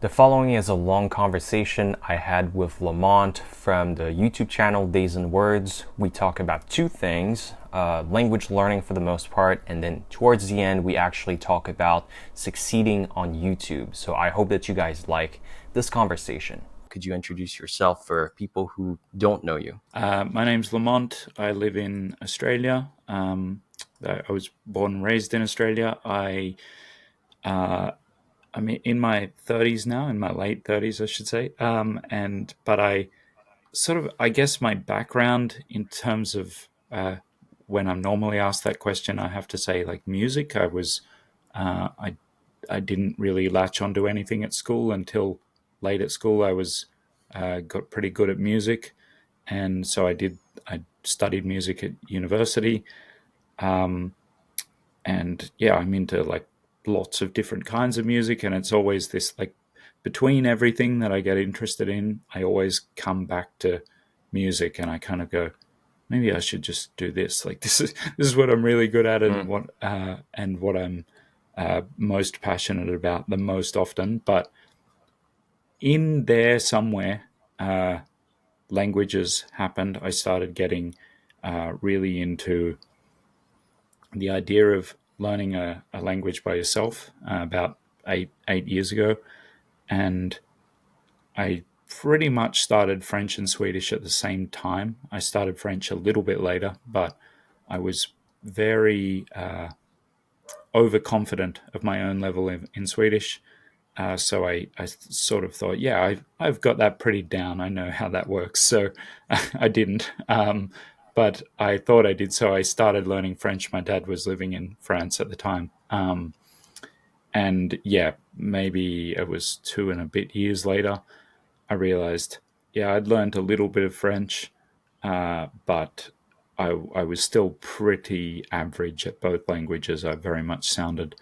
The following is a long conversation I had with Lamont from the YouTube channel Days and Words. We talk about two things, language learning for the most part, and then towards the end we actually talk about succeeding on YouTube. So I hope that you guys like this conversation. Could you introduce yourself for people who don't know you? My name's Lamont. I live in Australia. I was born and raised in Australia. I'm in my 30s now, in my late 30s, I should say. But I guess my background in terms of when I'm normally asked that question, I have to say like music. I didn't really latch onto anything at school until late at school. Got pretty good at music, and so I studied music at university. And yeah, I'm into like lots of different kinds of music, and it's always this like between everything that I get interested in, I always come back to music, and I kind of go, maybe I should just do this. Like this is what I'm really good at, and what I'm most passionate about the most often. But in there somewhere, languages happened. I started getting really into the idea of learning a language by yourself about eight years ago, and I pretty much started French and Swedish at the same time. I started French a little bit later, but I was very overconfident of my own level in Swedish. So I sort of thought, yeah, I've got that pretty down. I know how that works. So I didn't. But I thought I did. So I started learning French. My dad was living in France at the time. And yeah, maybe it was 2 and a bit years later, I realized, yeah, I'd learned a little bit of French, but I was still pretty average at both languages. I very much sounded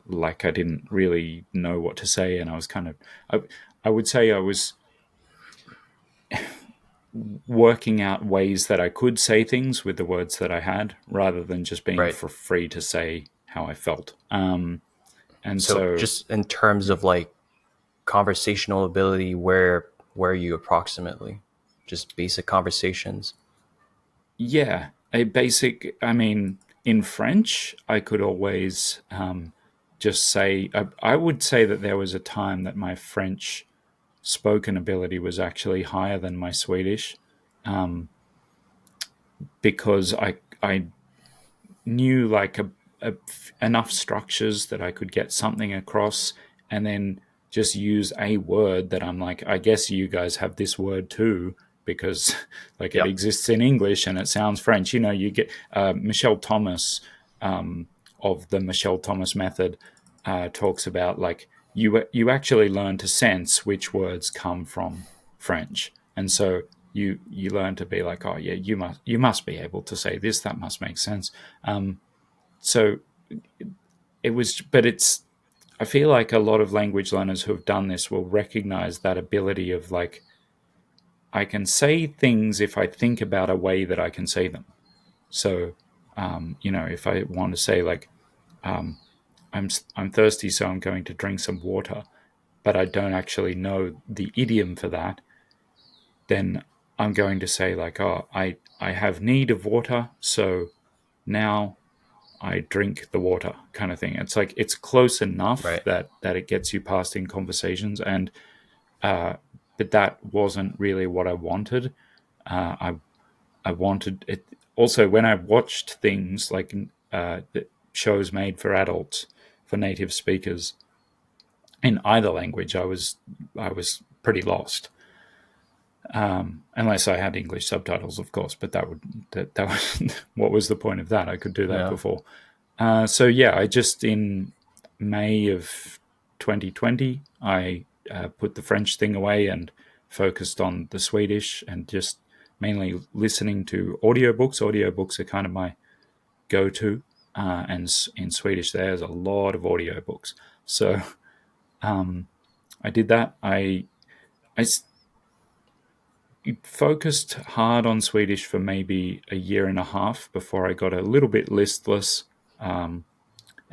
like I didn't really know what to say, and I was I would say I was working out ways that I could say things with the words that I had, rather than just being Right. for free to say how I felt. And So so, just in terms of like conversational ability, where are you approximately? Just basic conversations. yeah, a basic. I mean, in French, I could always just say. I would say that there was a time that my French spoken ability was actually higher than my Swedish, because I knew like a enough structures that I could get something across, and then just use a word that I'm like, I guess you guys have this word too, because like it Yep. exists in English and it sounds French. You know, you get Michelle Thomas, of the Michelle Thomas method, talks about like you actually learn to sense which words come from French, and so you learn to be like, oh yeah, you must be able to say this, that must make sense. So it was, but it's, I feel like a lot of language learners who have done this will recognize that ability of like, I can say things if I think about a way that I can say them. So, if I want to say like, I'm I'm thirsty, so I'm going to drink some water, but I don't actually know the idiom for that, then I'm going to say like, oh, I have need of water, so now I drink the water, kind of thing. It's like it's close enough Right. that it gets you past in conversations, and but that wasn't really what I wanted. I wanted it also when I watched things like shows made for adults for native speakers in either language. I was pretty lost, unless I had English subtitles, of course. But that was what was the point of that? I could do that Yeah. before. So yeah, I just in May of 2020, I put the French thing away and focused on the Swedish, and just mainly listening to audiobooks. Audiobooks are kind of my go-to, and in Swedish there's a lot of audiobooks. So I did that. I focused hard on Swedish for maybe a year and a half before I got a little bit listless, and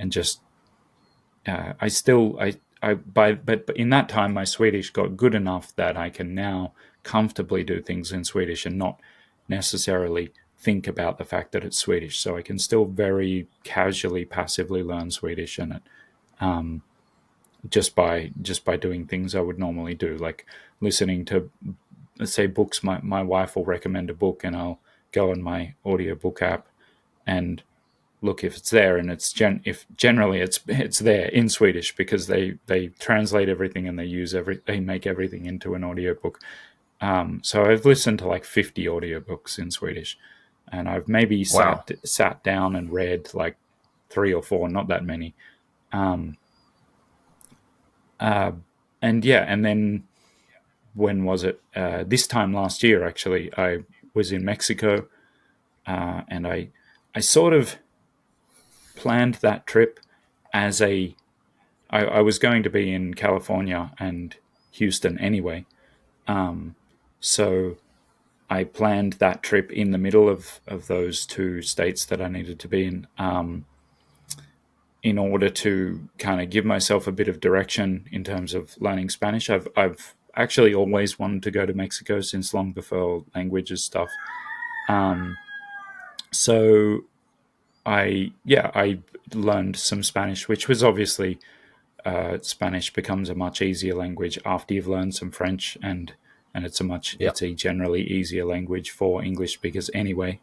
just I still but in that time, my Swedish got good enough that I can now comfortably do things in Swedish and not necessarily think about the fact that it's Swedish. So I can still very casually, passively learn Swedish, and just by doing things I would normally do, like listening to, let's say, books. My wife will recommend a book, and I'll go on my audiobook app and look if it's there, and if generally it's there in Swedish, because they translate everything and they make everything into an audiobook. So I've listened to like 50 audiobooks in Swedish, and I've maybe Wow. sat down and read like 3 or 4, not that many. And then when was it? This time last year, actually, I was in Mexico, and I sort of planned that trip as I was going to be in California and Houston anyway. So I planned that trip in the middle of those 2 states that I needed to be in order to kind of give myself a bit of direction in terms of learning Spanish. I've actually always wanted to go to Mexico since long before languages stuff. So I learned some Spanish, which was obviously, Spanish becomes a much easier language after you've learned some French, and it's it's a generally easier language for English speakers anyway.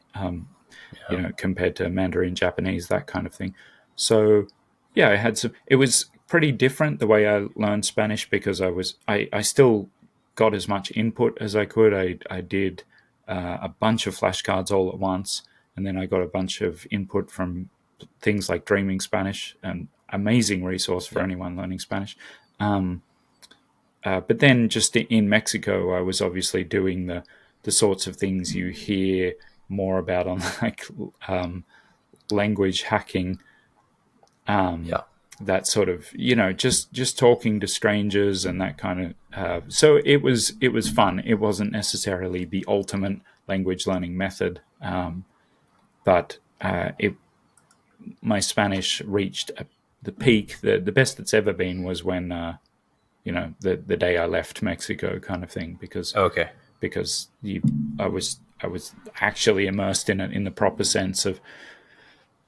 Compared to Mandarin, Japanese, that kind of thing. So yeah, it was pretty different the way I learned Spanish, because I still got as much input as I could. I did a bunch of flashcards all at once, and then I got a bunch of input from things like Dreaming Spanish, an amazing resource for anyone learning Spanish. But then just in Mexico, I was obviously doing the sorts of things you hear more about on like language hacking. That sort of, just talking to strangers and that kind of. So it was fun. It wasn't necessarily the ultimate language learning method, but my Spanish reached the peak. The best it's ever been was when the day I left Mexico, kind of thing, because I was actually immersed in it in the proper sense of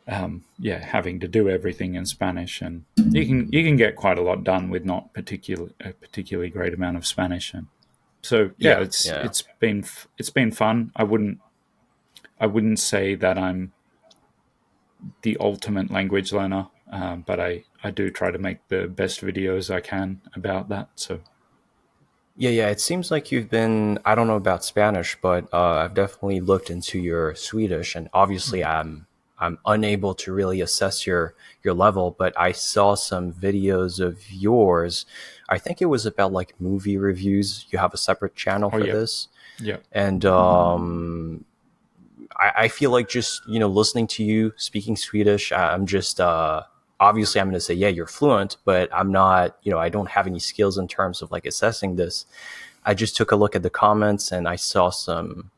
having to do everything in Spanish, and you can get quite a lot done with not a particularly great amount of Spanish. And so it's been fun. I wouldn't say that I'm the ultimate language learner, but I do try to make the best videos I can about that. So Yeah. It seems like you've been, I don't know about Spanish, but I've definitely looked into your Swedish, and obviously I'm unable to really assess your level, but I saw some videos of yours. I think it was about like movie reviews. You have a separate channel for this. Yeah. And I feel like just, listening to you speaking Swedish, I'm just, obviously I'm going to say, yeah, you're fluent, but I'm not, I don't have any skills in terms of like assessing this. I just took a look at the comments, and I saw some,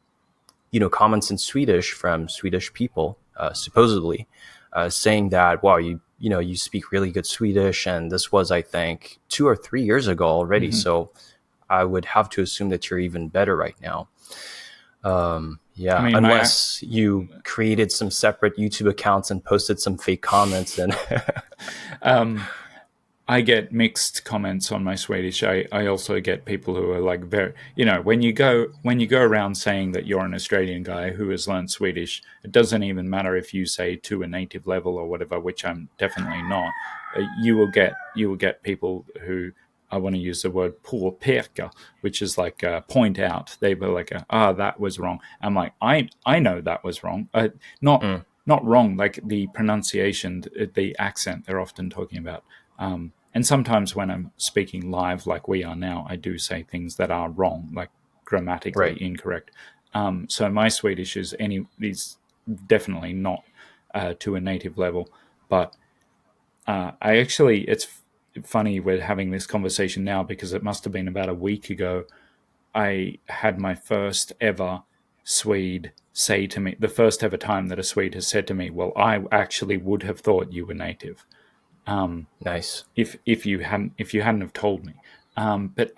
comments in Swedish from Swedish people, supposedly, saying that, wow, you speak really good Swedish. And this was, I think, 2 or 3 years ago already. Mm-hmm. So I would have to assume that you're even better right now. Unless you created some separate YouTube accounts and posted some fake comments. And I get mixed comments on my Swedish. I also get people who are like very, when you go around saying that you're an Australian guy who has learned Swedish, it doesn't even matter if you say to a native level or whatever, which I'm definitely not. You will get people who, I want to use the word påpeka, which is like point out. They were like, that was wrong. I'm like, I know that was wrong. Not wrong, like the pronunciation, the accent they're often talking about. And sometimes when I'm speaking live, like we are now, I do say things that are wrong, like grammatically incorrect. So my Swedish is definitely not to a native level, but it's funny we're having this conversation now, because it must have been about a week ago I had my first ever Swede say to me, the first ever time that a Swede has said to me, well, I actually would have thought you were native. Nice. If you hadn't have told me. But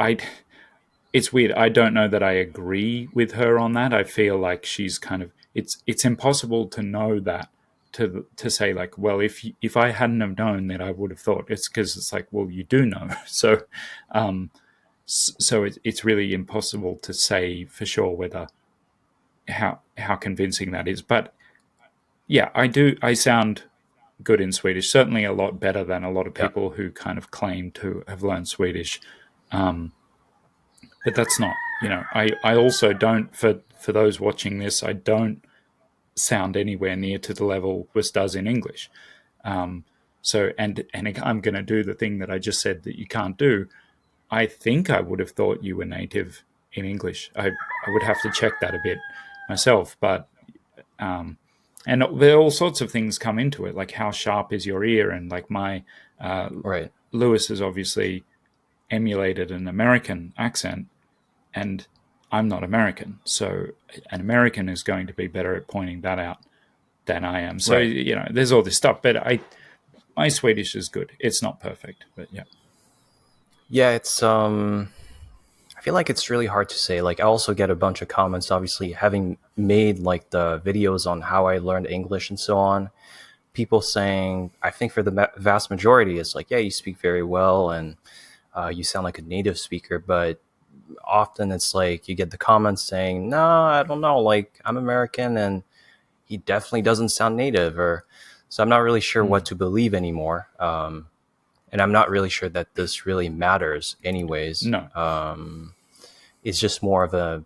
it's weird. I don't know that I agree with her on that. I feel like she's kind of it's impossible to know that to say like, well, if I hadn't have known that I would have thought. It's because it's like, well, you do know. So it's really impossible to say for sure whether how convincing that is. But yeah, I sound good in Swedish. Certainly a lot better than a lot of Yeah. people who kind of claim to have learned Swedish. But that's not, I also don't, for those watching this, I don't sound anywhere near to the level Wis does in English. So, and I'm going to do the thing that I just said that you can't do. I think I would have thought you were native in English. I would have to check that a bit myself, but and there are all sorts of things come into it, like how sharp is your ear, and like my Right. Lewis has obviously emulated an American accent, and I'm not American, so an American is going to be better at pointing that out than I am. So Right. there's all this stuff, but my Swedish is good. It's not perfect, but yeah. Yeah, it's I feel like it's really hard to say. Like I also get a bunch of comments obviously having made like the videos on how I learned English and so on. People saying, I think for the vast majority it's like, yeah, you speak very well and you sound like a native speaker, but often it's like you get the comments saying, no, I don't know, like I'm American and he definitely doesn't sound native, or so I'm not really sure what to believe anymore. And I'm not really sure that this really matters anyways. No. It's just more of a,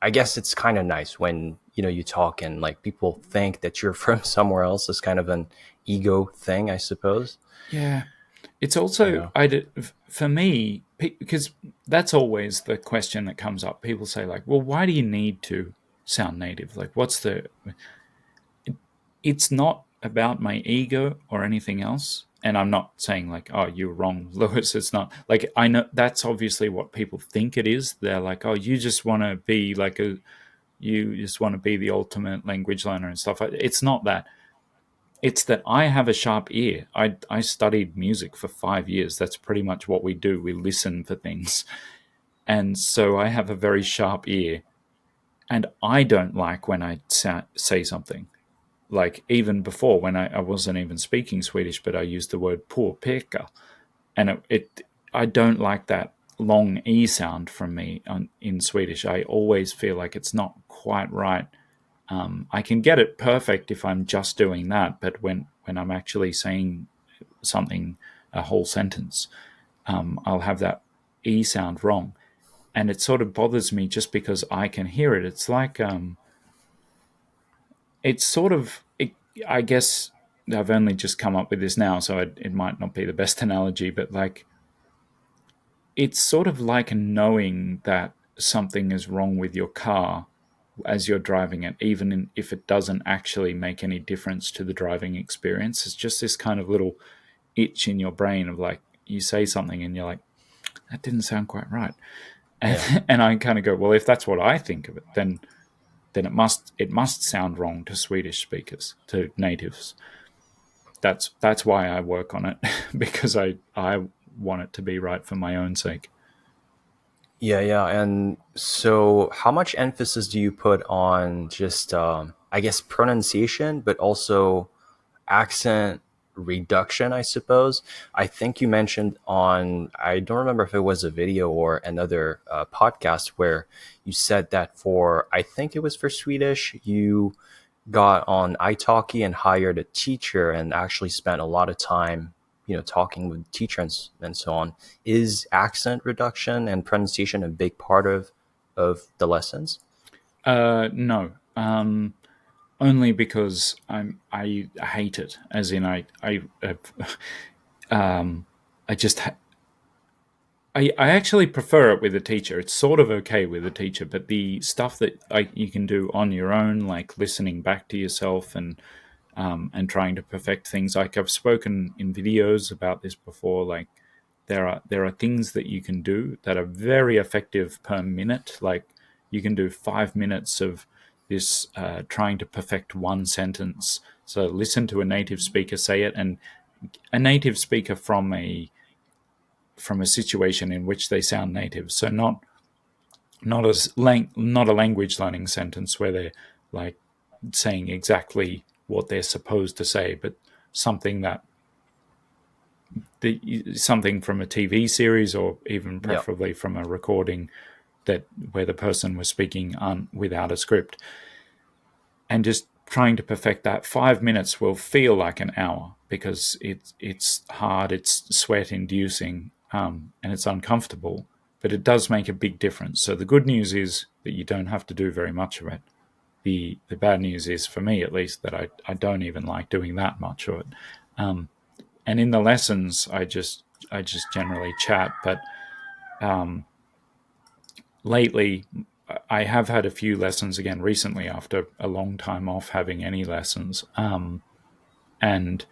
I guess it's kind of nice when, you talk and like people think that you're from somewhere else. It's kind of an ego thing, I suppose. Yeah. It's I also, know. for me, because that's always the question that comes up. People say like, well, why do you need to sound native? Like, it's not about my ego or anything else. And I'm not saying like, oh, you're wrong, Lewis. It's not like, I know that's obviously what people think it is. They're like, oh, you just want to be like you just want to be the ultimate language learner and stuff. It's not that. It's that I have a sharp ear. I studied music for 5 years. That's pretty much what we do. We listen for things. And so I have a very sharp ear. And I don't like when I say something. Like even before, when I wasn't even speaking Swedish, but I used the word påpeka. And I don't like that long E sound from me in Swedish. I always feel like it's not quite right. I can get it perfect if I'm just doing that, but when I'm actually saying something, a whole sentence, I'll have that E sound wrong. And it sort of bothers me just because I can hear it. It's like, it's sort of, I guess I've only just come up with this now, so it might not be the best analogy, but like, it's sort of like knowing that something is wrong with your car as you're driving it, even if it doesn't actually make any difference to the driving experience. It's just this kind of little itch in your brain of like, you say something and you're like, that didn't sound quite right. Yeah. And I kind of go, well, if that's what I think of it, then it must sound wrong to Swedish speakers, to natives. That's why I work on it, because I want it to be right for my own sake. Yeah, yeah. And so, how much emphasis do you put on just, I guess, pronunciation, but also accent reduction, I suppose? I think you mentioned on, I don't remember if it was a video or another podcast where you said that for, I think it was for Swedish, you got on italki and hired a teacher and actually spent a lot of time talking with teachers and so on. Is accent reduction and pronunciation a big part of the lessons? No, only because I hate it. As in, I just I actually prefer it with a teacher. It's sort of okay with a teacher, but the stuff that you can do on your own, like listening back to yourself and trying to perfect things. Like I've spoken in videos about this before. Like there are things that you can do that are very effective per minute. Like you can do 5 minutes of this trying to perfect one sentence. So listen to a native speaker say it and a native speaker from a situation in which they sound native. So not a language learning sentence where they're like saying exactly what they're supposed to say, but something something from a TV series, or even preferably from a recording where the person was speaking without a script, and just trying to perfect that. 5 minutes will feel like an hour because it's hard, it's sweat inducing, and it's uncomfortable, but it does make a big difference. So the good news is that you don't have to do very much of it. The bad news is, for me at least, that I don't even like doing that much of it. And in the lessons, I just generally chat. But lately, I have had a few lessons again recently after a long time off having any lessons. And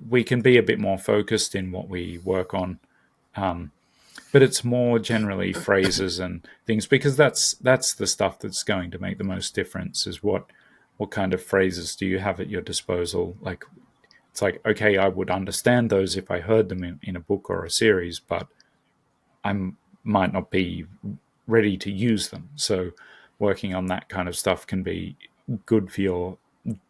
we can be a bit more focused in what we work on. But it's more generally phrases and things, because that's the stuff that's going to make the most difference, is what kind of phrases do you have at your disposal. Like, it's like, okay, I would understand those if I heard them in a book or a series, but I might not be ready to use them. So working on that kind of stuff can be good for your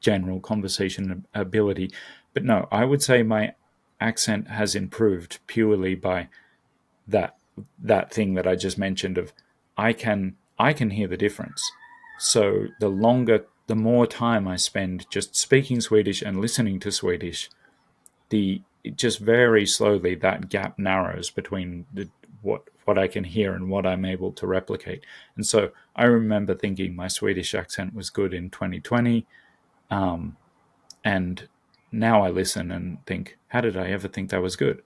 general conversation ability. But no, I would say my accent has improved purely by that thing that I just mentioned of I can hear the difference. So the more time I spend just speaking Swedish and listening to Swedish, just very slowly that gap narrows between what I can hear and what I'm able to replicate. And so I remember thinking my Swedish accent was good in 2020, and now I listen and think, how did I ever think that was good?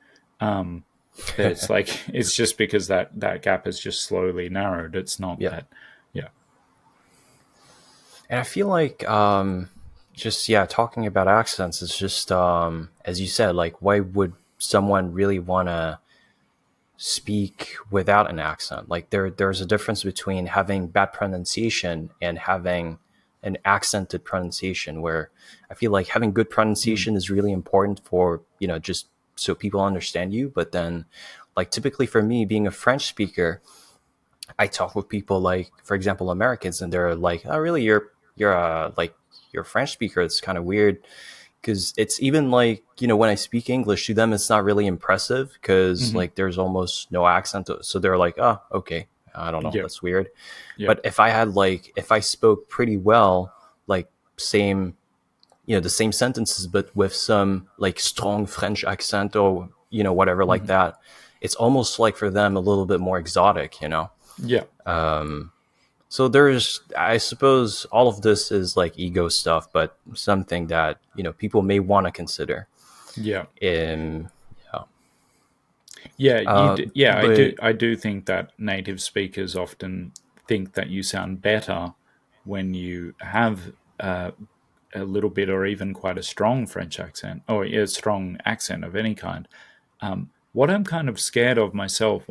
It's like, it's just because that gap has just slowly narrowed. It's not that, yeah. And I feel like talking about accents is just as you said, like, why would someone really want to speak without an accent? Like, there's a difference between having bad pronunciation and having an accented pronunciation, where I feel like having good pronunciation is really important for, just so people understand you. But then, like, typically for me, being a French speaker, I talk with people like, for example, Americans, and they're like, "Oh, really? You're a French speaker? It's kind of weird." Because it's even like, when I speak English to them, it's not really impressive because like there's almost no accent. So they're like, "Oh, okay. I don't know. That's weird." But if I spoke pretty well, like same, the same sentences, but with some like strong French accent or, whatever like that, it's almost like for them a little bit more exotic, Yeah. So I suppose all of this is like ego stuff, but something that, people may want to consider. Yeah. But I do think that native speakers often think that you sound better when you have a little bit, or even quite a strong French accent, or a strong accent of any kind. What I'm kind of scared of myself,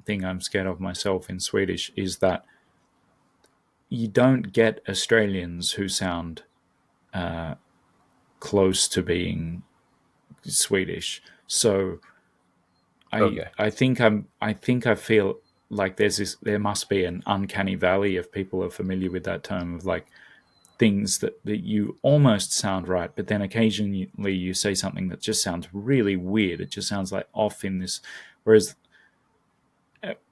thing I'm scared of myself in Swedish, is that you don't get Australians who sound close to being Swedish. So I think I feel like there must be an uncanny valley, if people are familiar with that term, of like things that you almost sound right, but then occasionally you say something that just sounds really weird. It just sounds like off in this. Whereas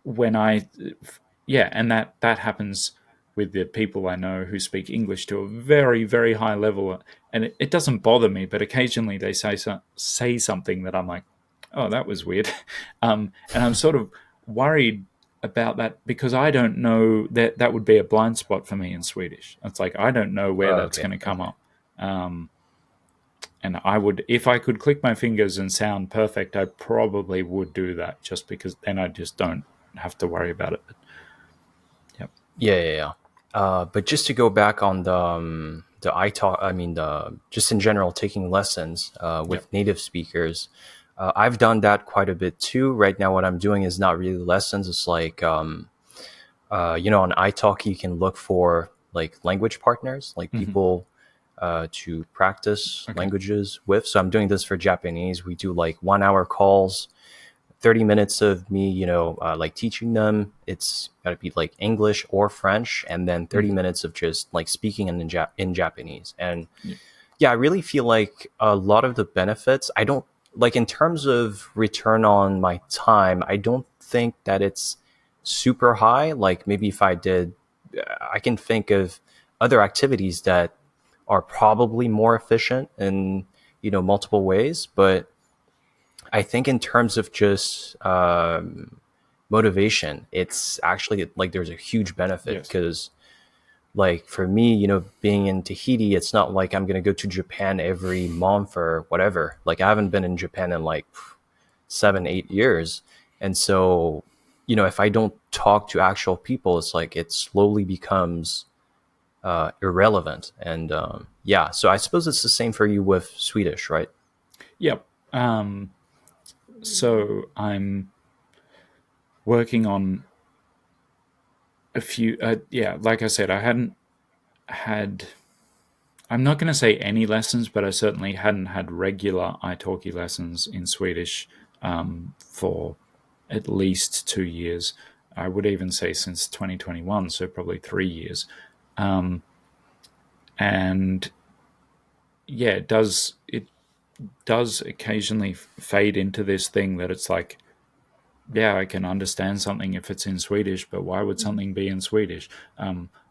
when and that happens with the people I know who speak English to a very, very high level, and it doesn't bother me, but occasionally they say something that I'm like, oh, that was weird. And I'm sort of worried about that, because I don't know that would be a blind spot for me in Swedish. It's like, I don't know where that's going to come up. And I would, if I could click my fingers and sound perfect, I probably would do that, just because then I just don't have to worry about it. Yep. Yeah. But just to go back on just in general, taking lessons with native speakers, I've done that quite a bit too. Right now, what I'm doing is not really lessons. It's like, on iTalk, you can look for like language partners, like people to practice Okay. languages with. So I'm doing this for Japanese. We do like 1 hour calls, 30 minutes of me, like teaching them. It's got to be like English or French, and then 30 minutes of just like speaking in Japanese. And Yeah. yeah, I really feel like a lot of the benefits, I don't like in terms of return on my time, I don't think that it's super high. Like maybe if I did, I can think of other activities that are probably more efficient in, multiple ways. But I think in terms of just motivation, it's actually like there's a huge benefit Yes. because like for me, being in Tahiti, it's not like I'm gonna go to Japan every month or whatever. Like I haven't been in Japan in like 7, 8 years. And so, if I don't talk to actual people, it's like it slowly becomes irrelevant. And yeah, so I suppose it's the same for you with Swedish, right? Yep. So I'm working on a few. Yeah, like I said, I hadn't had. I'm not going to say any lessons, but I certainly hadn't had regular italki lessons in Swedish for at least 2 years. I would even say since 2021, so probably 3 years. And yeah, it does occasionally fade into this thing that it's like, yeah, I can understand something if it's in Swedish, but why would something be in Swedish?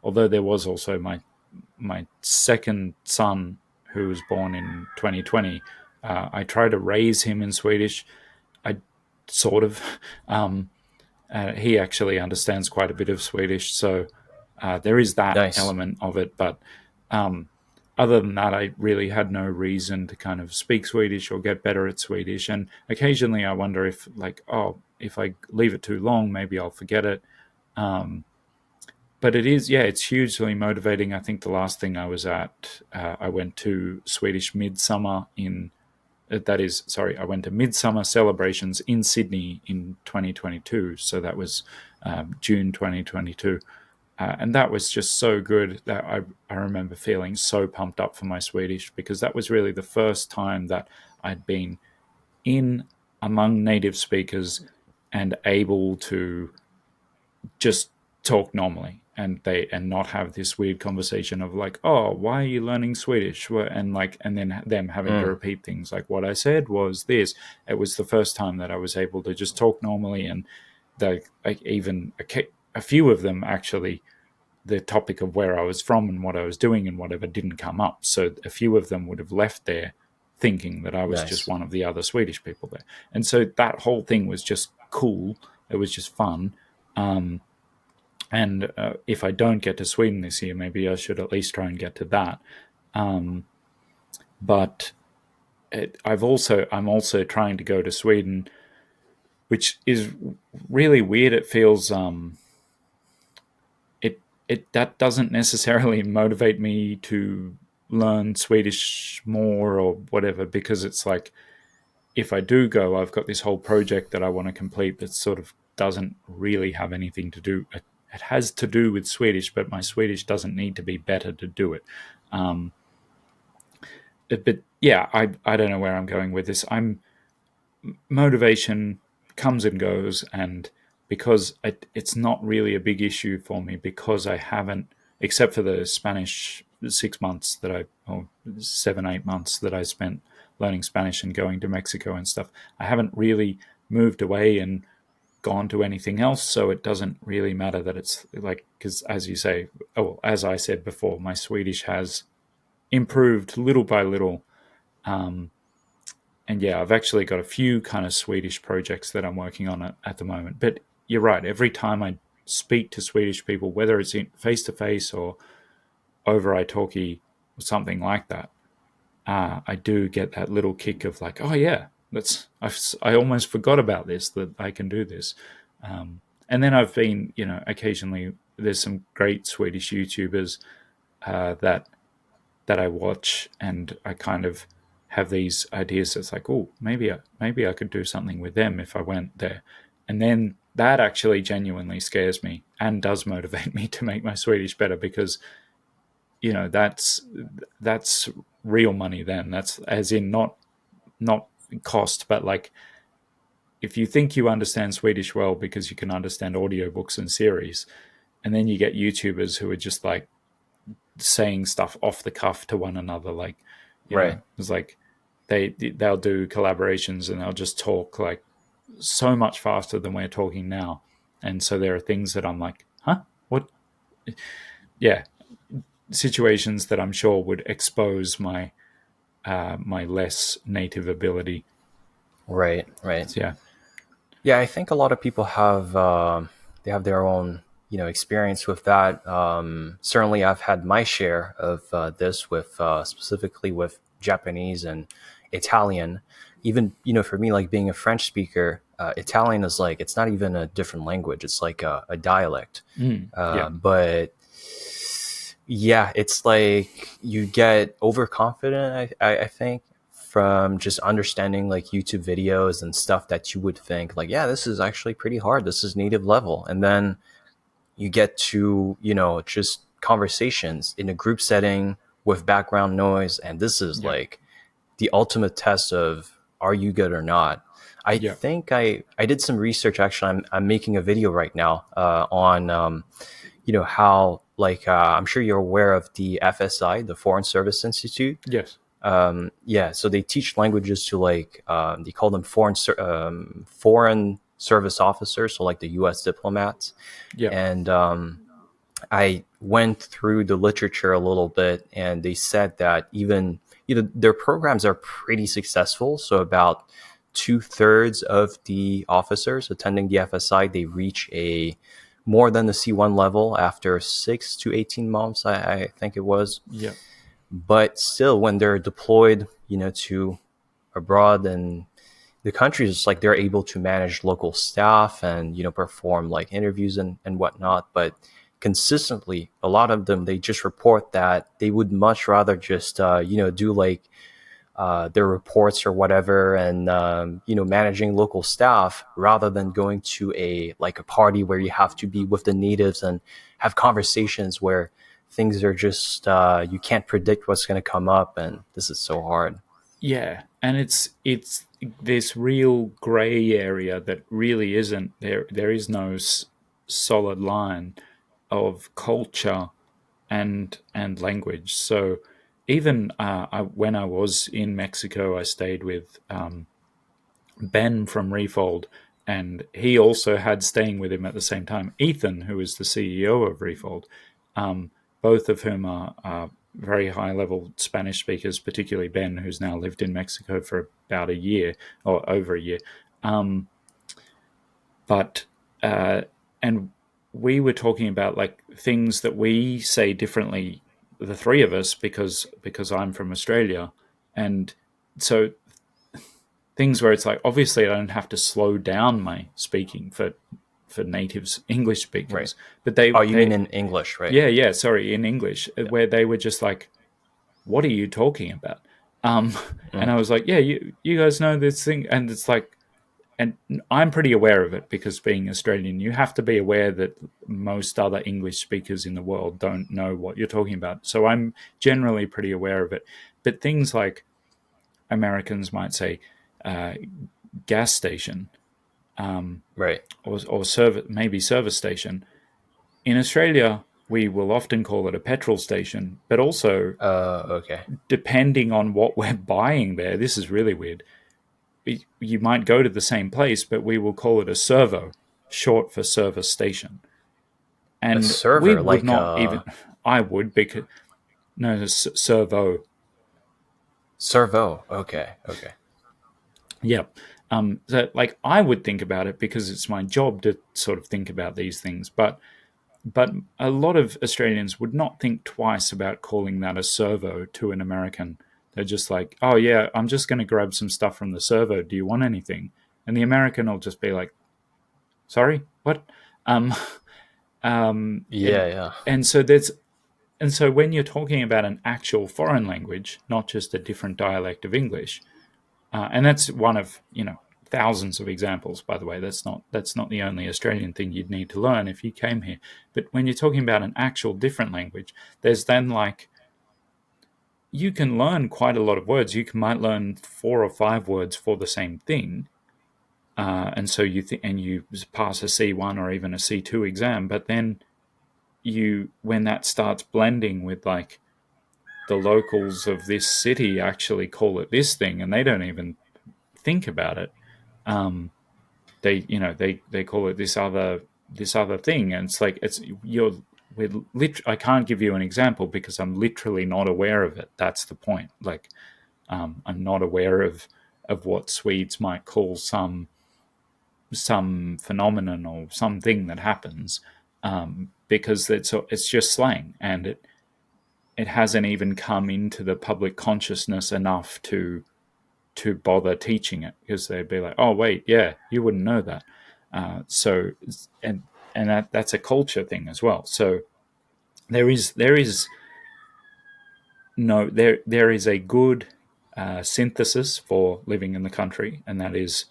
Although there was also my second son who was born in 2020. I try to raise him in Swedish. I sort of. He actually understands quite a bit of Swedish, so there is that Nice. element of it. But um, other than that, I really had no reason to kind of speak Swedish or get better at Swedish. And occasionally, I wonder if, like, oh, if I leave it too long, maybe I'll forget it. But it is, yeah, it's hugely motivating. I think the last thing I was at, I went to Swedish Midsummer in, that is, sorry, I went to Midsummer celebrations in Sydney in 2022. So that was June 2022. And that was just so good that I remember feeling so pumped up for my Swedish because that was really the first time that I'd been in among native speakers and able to just talk normally and not have this weird conversation of like, oh, why are you learning Swedish, and like, and then them having to Mm, repeat things like what I said was this. It was the first time that I was able to just talk normally, and like even a few of them actually, the topic of where I was from and what I was doing and whatever didn't come up, so a few of them would have left there thinking that I was just nice. one of the other Swedish people there. And so that whole thing was just cool. It was just fun. And if I don't get to Sweden this year, maybe I should at least try and get to that. But I'm also trying to go to Sweden, which is really weird. It feels it that doesn't necessarily motivate me to learn Swedish more or whatever, because it's like, if I do go, I've got this whole project that I want to complete that sort of doesn't really have anything to do. It has to do with Swedish, but my Swedish doesn't need to be better to do it. But yeah, I don't know where I'm going with this. Motivation comes and goes, and because it's not really a big issue for me, because I haven't, except for the Spanish 6 months that or 7, 8 months that I spent learning Spanish and going to Mexico and stuff, I haven't really moved away and gone to anything else. So it doesn't really matter that it's like, because as you say, oh, as I said before, my Swedish has improved little by little. And yeah, I've actually got a few kind of Swedish projects that I'm working on at the moment. But you're right. Every time I speak to Swedish people, whether it's in face to face or over italki or something like that, I do get that little kick of like, oh yeah, I almost forgot about this, that I can do this. And then I've been, occasionally there's some great Swedish YouTubers that I watch, and I kind of have these ideas that's like, oh, maybe I could do something with them if I went there. And then that actually genuinely scares me and does motivate me to make my Swedish better, because that's real money. Then that's as in not cost, but like if you think you understand Swedish well because you can understand audiobooks and series, and then you get YouTubers who are just like saying stuff off the cuff to one another, like Right. it's like they'll do collaborations and they'll just talk like so much faster than we're talking now, and so there are things that I'm like, huh, what? Yeah, situations that I'm sure would expose my less native ability. Right. Right. So, yeah. Yeah, I think a lot of people have they have their own experience with that. Certainly, I've had my share of this with specifically with Japanese and Italian. Even for me, like being a French speaker, Italian is like it's not even a different language; it's like a dialect. Yeah. But yeah, it's like you get overconfident. I think from just understanding like YouTube videos and stuff that you would think like, yeah, this is actually pretty hard. This is native level. And then you get to, just conversations in a group setting with background noise. And this is Yeah. like the ultimate test of are you good or not? I Yeah. think I did some research. Actually, I'm making a video right now on, how like I'm sure you're aware of the FSI, the Foreign Service Institute. Yes. Yeah, so they teach languages to like they call them foreign service officers, so like the U.S. diplomats. Yeah. And I went through the literature a little bit, and they said that even their programs are pretty successful. So about 2/3 of the officers attending the FSI, they reach a more than the C1 level after 6 to 18 months. I think it was. Yeah. But still, when they're deployed, to abroad and the countries, it's like they're able to manage local staff and perform like interviews and whatnot. But consistently, a lot of them, they just report that they would much rather just do like their reports or whatever, and managing local staff rather than going to a party where you have to be with the natives and have conversations where things are just you can't predict what's going to come up, and this is so hard. Yeah, and it's this real gray area that really isn't there. There is no solid line of culture and language. So even when I was in Mexico, I stayed with Ben from Refold, and he also had staying with him at the same time Ethan, who is the CEO of Refold. Both of whom are very high level Spanish speakers, particularly Ben, who's now lived in Mexico for about a year or over a year. But and we were talking about like things that we say differently, the three of us, because I'm from Australia, and so things where it's like obviously I don't have to slow down my speaking for natives English Right. speakers, but they Oh, you mean in English, right? yeah, sorry, in English, where they were just like, what are you talking about? And I was like, yeah, you guys know this thing, and it's like, and I'm pretty aware of it because being Australian, you have to be aware that most other English speakers in the world don't know what you're talking about. So I'm generally pretty aware of it. But things like Americans might say gas station Right. or maybe service station. In Australia, we will often call it a petrol station, but also Okay. depending on what we're buying there, this is really weird. You might go to the same place, but we will call it a servo, short for service station. A And we server, would like not even, I would, because, no, servo. servo. Okay. Okay. Yeah. So, like, I would think about it because it's my job to sort of think about these things. But a lot of Australians would not think twice about calling that a servo to an American. They're just like, oh, yeah, I'm just going to grab some stuff from the servo. Do you want anything? And the American will just be like, sorry, what? Um, Yeah. Yeah. and so there's, and so when you're talking about an actual foreign language, not just a different dialect of English, and that's one of thousands of examples, by the way. That's not the only Australian thing you'd need to learn if you came here. But when you're talking about an actual different language, there's then like, you can learn quite a lot of words. You might learn 4 or 5 words for the same thing, and so you pass a C1 or even a C2 exam. But then when that starts blending with like the locals of this city actually call it this thing, and they don't even think about it. They call it this other thing, and it's like I can't give you an example because I'm literally not aware of it. That's the point. Like, I'm not aware of what Swedes might call some phenomenon or something that happens, because it's just slang, and it hasn't even come into the public consciousness enough to bother teaching it, because they'd be like, oh wait, yeah, you wouldn't know that. That's a culture thing as well. So there is a good synthesis for living in the country, and that is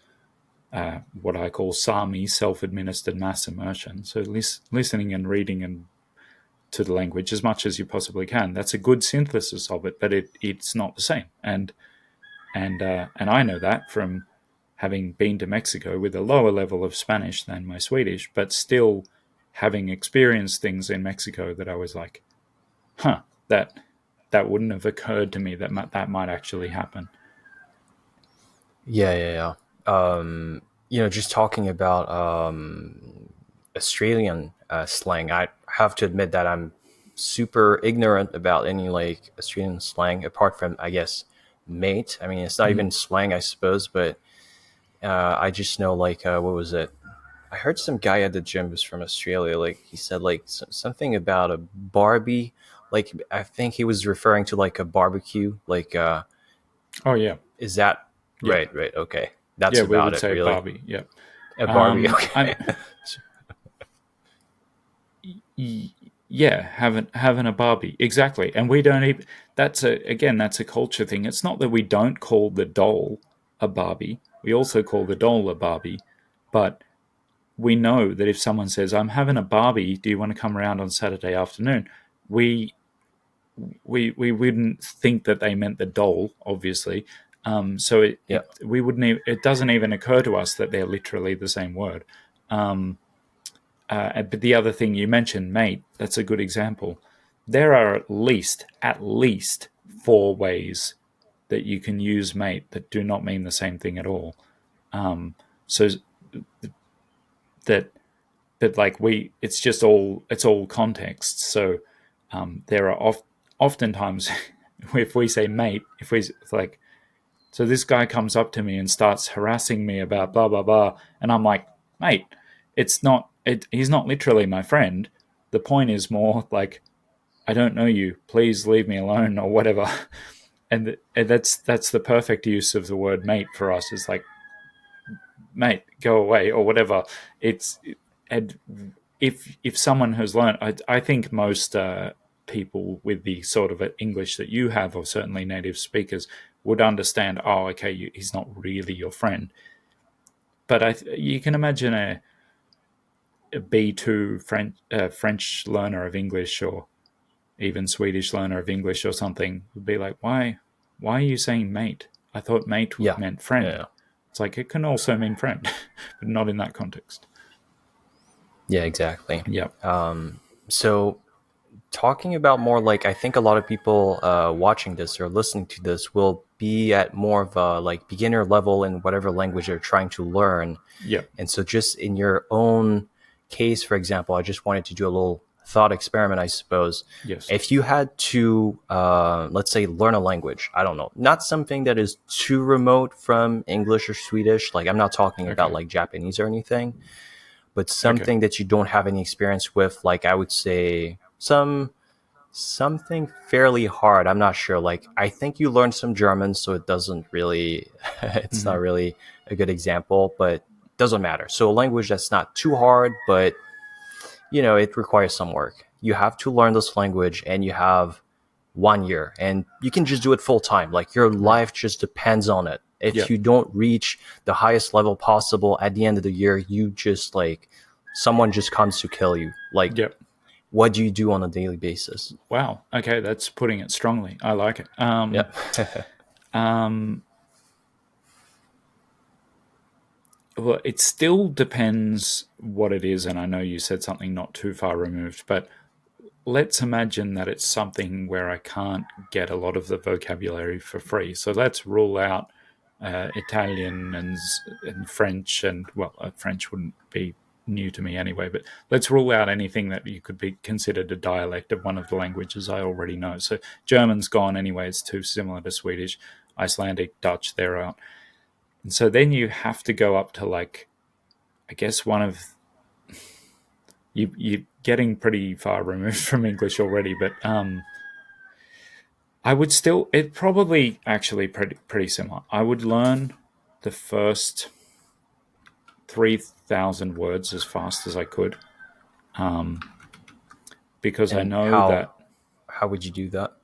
what I call SAMI, self-administered mass immersion. So listening and reading and to the language as much as you possibly can. That's a good synthesis of it, but it's not the same. And I know that from having been to Mexico with a lower level of Spanish than my Swedish, but still having experienced things in Mexico that I was like, that wouldn't have occurred to me that might actually happen. Yeah. Just talking about Australian slang, I have to admit that I'm super ignorant about any like Australian slang, apart from, I guess, mate. I mean, it's not even slang, I suppose, but I just know like what was it? I heard some guy at the gym was from Australia. Like he said like something about a Barbie. Like I think he was referring to like a barbecue. Like oh yeah, is that right? Okay, that's yeah. about We would it. say Really, Barbie. Yeah, a Barbie. Okay. Yeah, having a Barbie, exactly. And we don't even. That's a culture thing. It's not that we don't call the doll a Barbie. We also call the doll a Barbie, but we know that if someone says, "I'm having a Barbie, do you want to come around on Saturday afternoon?" We wouldn't think that they meant the doll, obviously. We wouldn't. It doesn't even occur to us that they're literally the same word. But the other thing you mentioned, mate, that's a good example. There are at least 4 ways that you can use mate that do not mean the same thing at all. It's all context. So there are oftentimes if we say mate, it's like, so this guy comes up to me and starts harassing me about blah blah blah, and I'm like, mate, he's not literally my friend. The point is more like, I don't know you, please leave me alone, or whatever. And that's the perfect use of the word mate for us. It's like, mate, go away, or whatever. And if someone has learned, I think most people with the sort of English that you have, or certainly native speakers, would understand, oh, okay, he's not really your friend. But you can imagine a B2 French learner of English, or even Swedish learner of English or something, would be like, why are you saying mate? I thought mate meant friend. Yeah. It's like, it can also mean friend, but not in that context. Yeah, exactly. Yeah. So talking about more like, I think a lot of people watching this or listening to this will be at more of a like beginner level in whatever language they're trying to learn. Yeah. And so just in your own case, for example, I just wanted to do a little thought experiment, I suppose. Yes. If you had to, let's say, learn a language, I don't know, not something that is too remote from English or Swedish. Like, I'm not talking about like Japanese or anything, but something that you don't have any experience with. Like, I would say something fairly hard. I'm not sure. Like, I think you learned some German, so it doesn't really, it's not really a good example, but doesn't matter. So a language that's not too hard, but it requires some work. You have to learn this language, and you have 1 year, and you can just do it full time. Like, your life just depends on it. If Yep. you don't reach the highest level possible at the end of the year, you just like someone just comes to kill you. Like, Yep. what do you do on a daily basis? Wow. Okay, that's putting it strongly. I like it. Yep. Well, it still depends what it is, and I know you said something not too far removed, but let's imagine that it's something where I can't get a lot of the vocabulary for free. So let's rule out Italian and French, and well, French wouldn't be new to me anyway, but let's rule out anything that you could be considered a dialect of one of the languages I already know. So German's gone anyway, it's too similar to Swedish. Icelandic, Dutch, they're out. And so then you have to go up to like, I guess one of you're getting pretty far removed from English already, but I would still, it probably actually pretty similar. I would learn the first 3,000 words as fast as I could, because I And know that. how would you do that?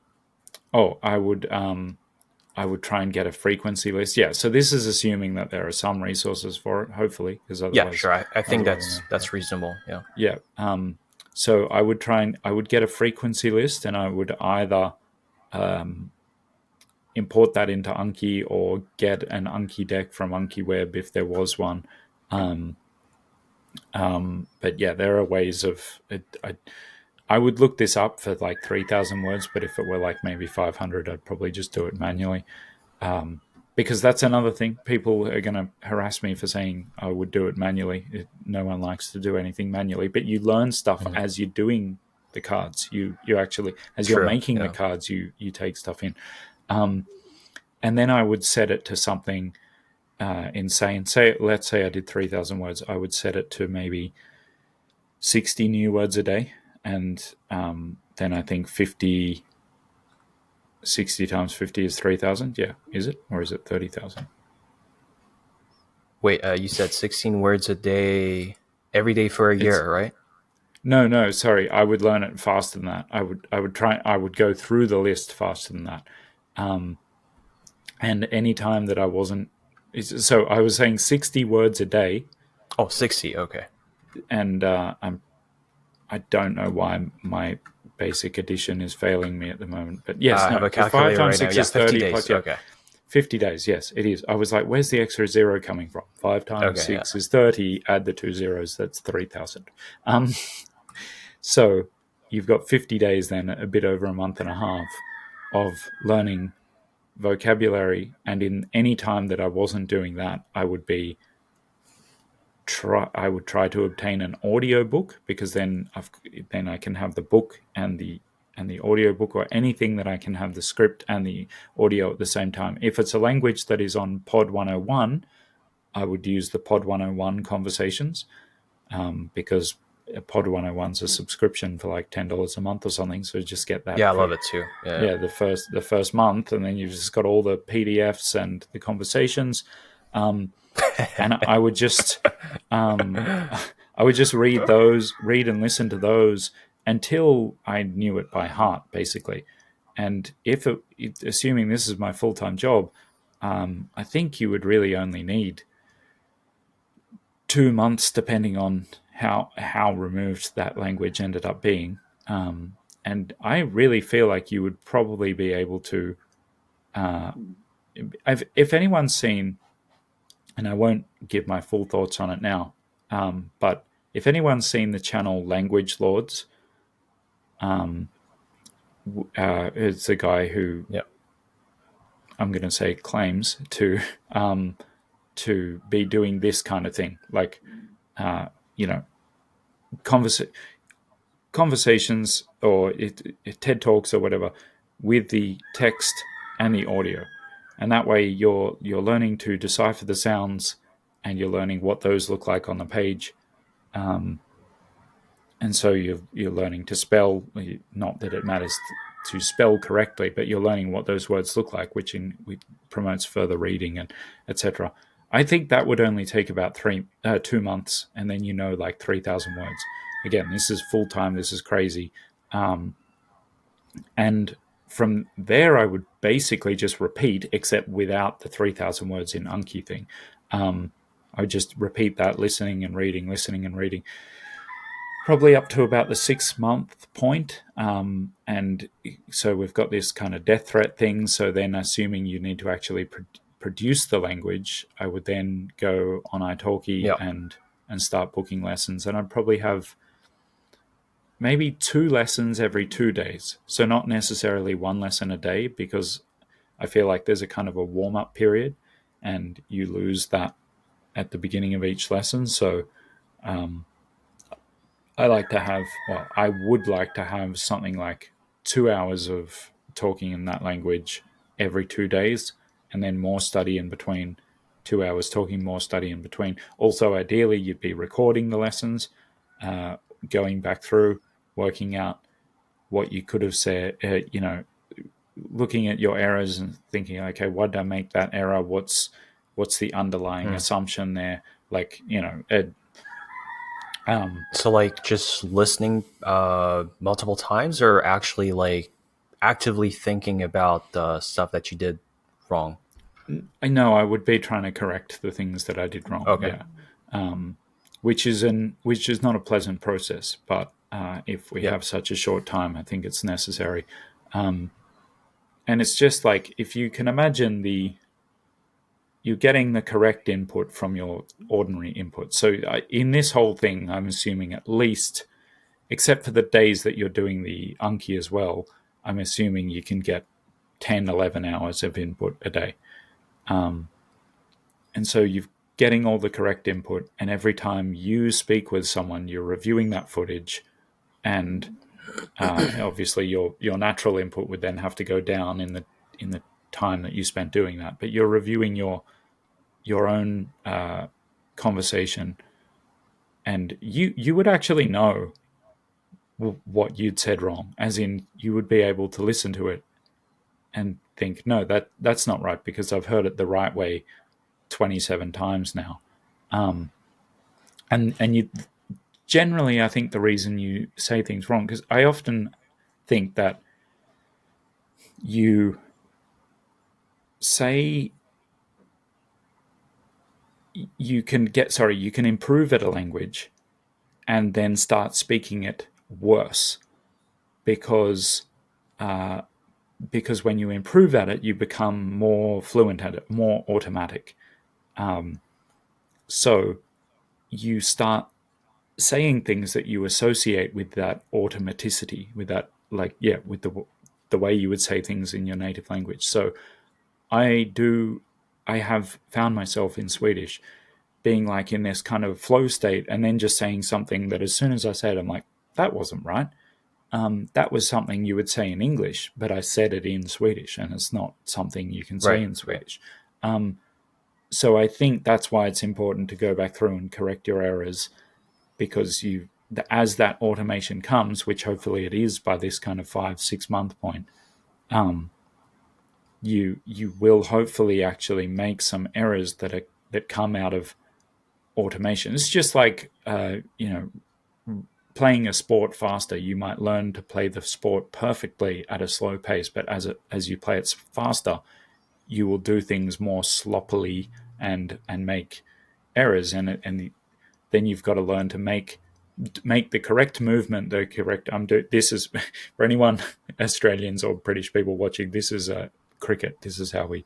Oh, I would try and get a frequency list. Yeah, so this is assuming that there are some resources for it, hopefully, because Yeah, otherwise, sure. I think otherwise, that's reasonable. Yeah. yeah. So I would I would get a frequency list, and I would either import that into Anki or get an Anki deck from Anki Web if there was one. But yeah, there are ways of it. I would look this up for like 3,000 words, but if it were like maybe 500, I'd probably just do it manually. Because that's another thing. People are going to harass me for saying I would do it manually. No one likes to do anything manually, but you learn stuff as you're doing the cards. You actually, as you're True, making the yeah. cards, you take stuff in. And then I would set it to something insane. Let's say I did 3,000 words. I would set it to maybe 60 new words a day. And then I think 60 times 50 is 3,000. Yeah, is it? Or is it 30,000? Wait, you said 16 words a day every day for a year, right? No, sorry. I would learn it faster than that. I would go through the list faster than that. And any time that I wasn't, so I was saying 60 words a day. Oh, 60. Okay. And I don't know why my basic addition is failing me at the moment. But yes, I have a 5 calculator times right now. 6 Yeah, is 50 30 days. plus, yeah. Okay. 50 days, yes, it is. I was like, where's the extra zero coming from? 5 times Okay, 6 is 30. Add the 2 zeros, that's 3,000. So you've got 50 days then, a bit over a month and a half of learning vocabulary. And in any time that I wasn't doing that, I would try to obtain an audio book, because then I can have the book and the audio book, or anything that I can have the script and the audio at the same time. If it's a language that is on Pod 101, I would use the Pod 101 conversations, because Pod 101's a subscription for like $10 a month or something. So just get that. Yeah, I love it too. Yeah, the first month, and then you've just got all the PDFs and the conversations. And I would just read and listen to those until I knew it by heart, basically. And assuming this is my full-time job, I think you would really only need 2 months, depending on how removed that language ended up being. And I really feel like you would probably be able to, if anyone's seen, and I won't give my full thoughts on it now, but if anyone's seen the channel Language Lords, it's a guy who, Yeah. I'm going to say, claims to be doing this kind of thing, like conversations or TED Talks or whatever, with the text and the audio, and that way you're learning to decipher the sounds, and you're learning what those look like on the page, and so you're learning to spell. Not that it matters to spell correctly, but you're learning what those words look like, which promotes further reading and etc. I think that would only take about 2 months, and then like 3,000 words. Again, this is full time. This is crazy, and from there, I would basically just repeat, except without the 3,000 words in Anki thing. I would just repeat that, listening and reading, probably up to about the 6-month point. And so we've got this kind of death threat thing. So then, assuming you need to actually produce the language, I would then go on italki and start booking lessons. And I'd probably have maybe 2 lessons every 2 days. So not necessarily 1 lesson a day, because I feel like there's a kind of a warm-up period and you lose that at the beginning of each lesson. So I would like to have something like 2 hours of talking in that language every 2 days, and then more study in between. 2 hours talking, more study in between. Also, ideally, you'd be recording the lessons, going back through, working out what you could have said, looking at your errors and thinking, okay, why did I make that error? What's the underlying assumption there? Like, so like just listening multiple times, or actually like actively thinking about the stuff that you did wrong? I know I would be trying to correct the things that I did wrong. Okay. Yeah. Which is not a pleasant process, but if we have such a short time, I think it's necessary. And it's just like, if you can imagine you're getting the correct input from your ordinary input. So in this whole thing, I'm assuming at least, except for the days that you're doing the Anki as well, I'm assuming you can get 10, 11 hours of input a day. And so you're getting all the correct input, and every time you speak with someone, you're reviewing that footage, and obviously your natural input would then have to go down in the time that you spent doing that. But you're reviewing your own conversation, and you would actually know what you'd said wrong, as in you would be able to listen to it and think, no, that's not right, because I've heard it the right way 27 times now. And you generally, I think the reason you say things wrong, because I often think that you say you can improve at a language and then start speaking it worse, because when you improve at it, you become more fluent at it, more automatic. So you start saying things that you associate with that automaticity, with that, with the way you would say things in your native language. So I have found myself in Swedish being like in this kind of flow state, and then just saying something that as soon as I said, I'm like, that wasn't right. That was something you would say in English, but I said it in Swedish, and it's not something you can say in Swedish. So I think that's why it's important to go back through and correct your errors, because as that automation comes, which hopefully it is by this kind of 5-6 month point, you will hopefully actually make some errors that come out of automation. It's just like playing a sport faster. You might learn to play the sport perfectly at a slow pace, but as you play it faster, you will do things more sloppily and make errors, and then you've got to learn to make the correct movement, the correct. This is for anyone, Australians or British people watching. This is cricket. This is how we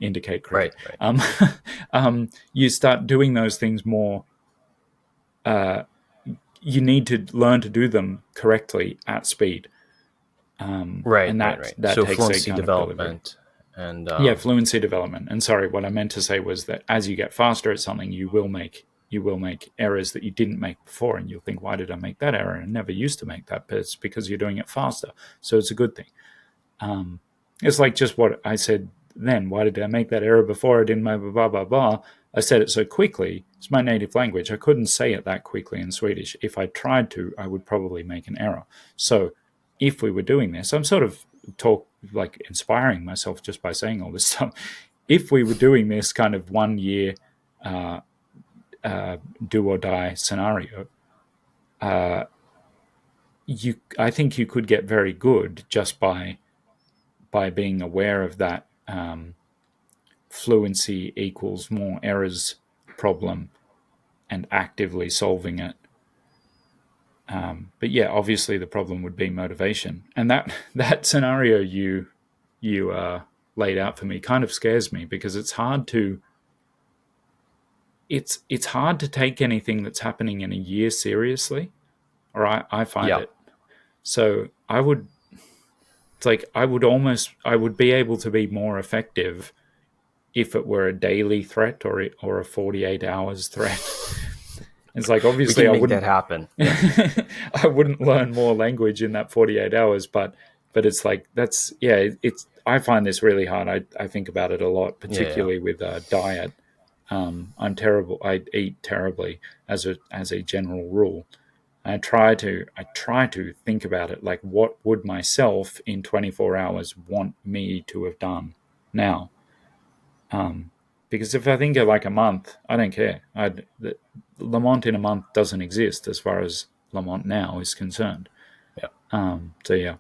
indicate cricket. Right. You start doing those things more. You need to learn to do them correctly at speed. Right. That So takes fluency a kind development and fluency development. And sorry, what I meant to say was that as you get faster at something, you will make errors that you didn't make before, and you'll think, why did I make that error? I never used to make that, but it's because you're doing it faster. So it's a good thing. It's like just what I said then. Why did I make that error before? I didn't make blah, blah, blah, blah. I said it so quickly. It's my native language. I couldn't say it that quickly in Swedish. If I tried to, I would probably make an error. So if we were doing this, I'm sort of inspiring myself just by saying all this stuff. If we were doing this kind of 1 year do or die scenario, I think you could get very good just by by being aware of that fluency equals more errors problem and actively solving it. But yeah, obviously the problem would be motivation, and that scenario you laid out for me kind of scares me, because it's hard to take anything that's happening in a year seriously, or I find Yeah. it. So I would be able to be more effective if it were a daily threat or a 48 hours threat. It's like, We obviously can I make wouldn't that happen. I wouldn't learn more language in that 48 hours, but it's like, I find this really hard. I think about it a lot, Yeah. particularly with diet. I'm terrible. I eat terribly as a general rule. I try to think about it like, what would myself in 24 hours want me to have done now? Because if I think of like a month, I don't care. Lamont in a month doesn't exist as far as Lamont now is concerned. Yeah. So yeah,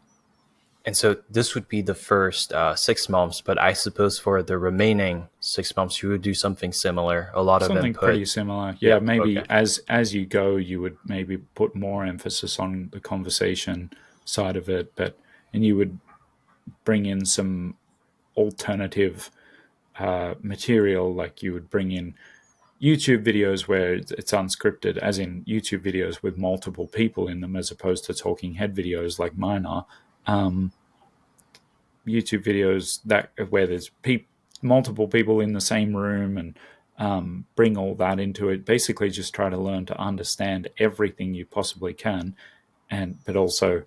And so this would be the first 6 months, but I suppose for the remaining 6 months, you would do something similar, a lot of something input. pretty similar. Yeah, Yeah. maybe Okay. as you go, you would maybe put more emphasis on the conversation side of it, and you would bring in some alternative material, like you would bring in YouTube videos where it's unscripted, as in YouTube videos with multiple people in them, as opposed to talking head videos like mine are. YouTube videos that where there's multiple people in the same room, and bring all that into it. Basically, just try to learn to understand everything you possibly can, but also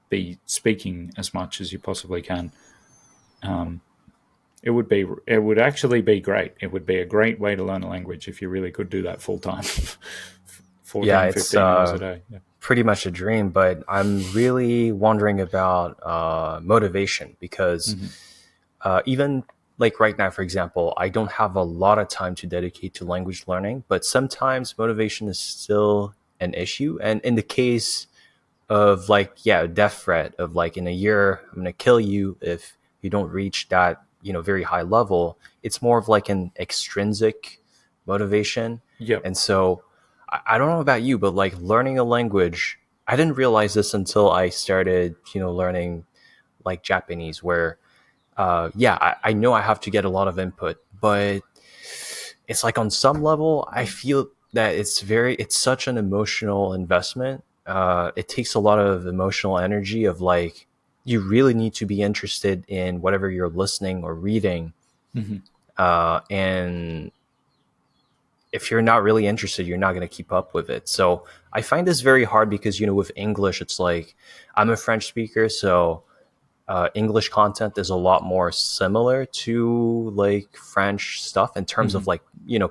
be speaking as much as you possibly can. It would actually be great. It would be a great way to learn a language if you really could do that full time, Yeah, 14, it's 15 hours a day. Yeah. pretty much a dream, but I'm really wondering about motivation because even like right now, for example, I don't have a lot of time to dedicate to language learning, but sometimes motivation is still an issue. And in the case of like, yeah, a death threat of like in a year, I'm going to kill you if you don't reach that, very high level, it's more of like an extrinsic motivation. Yep. And so I don't know about you, but like learning a language, I didn't realize this until I started, learning like Japanese, where yeah, I know I have to get a lot of input, but it's like on some level, I feel that it's such an emotional investment. It takes a lot of emotional energy of like, you really need to be interested in whatever you're listening or reading. Hmm. And if you're not really interested, you're not going to keep up with it. So I find this very hard because, with English, it's like I'm a French speaker. So English content is a lot more similar to like French stuff in terms Hmm. of like,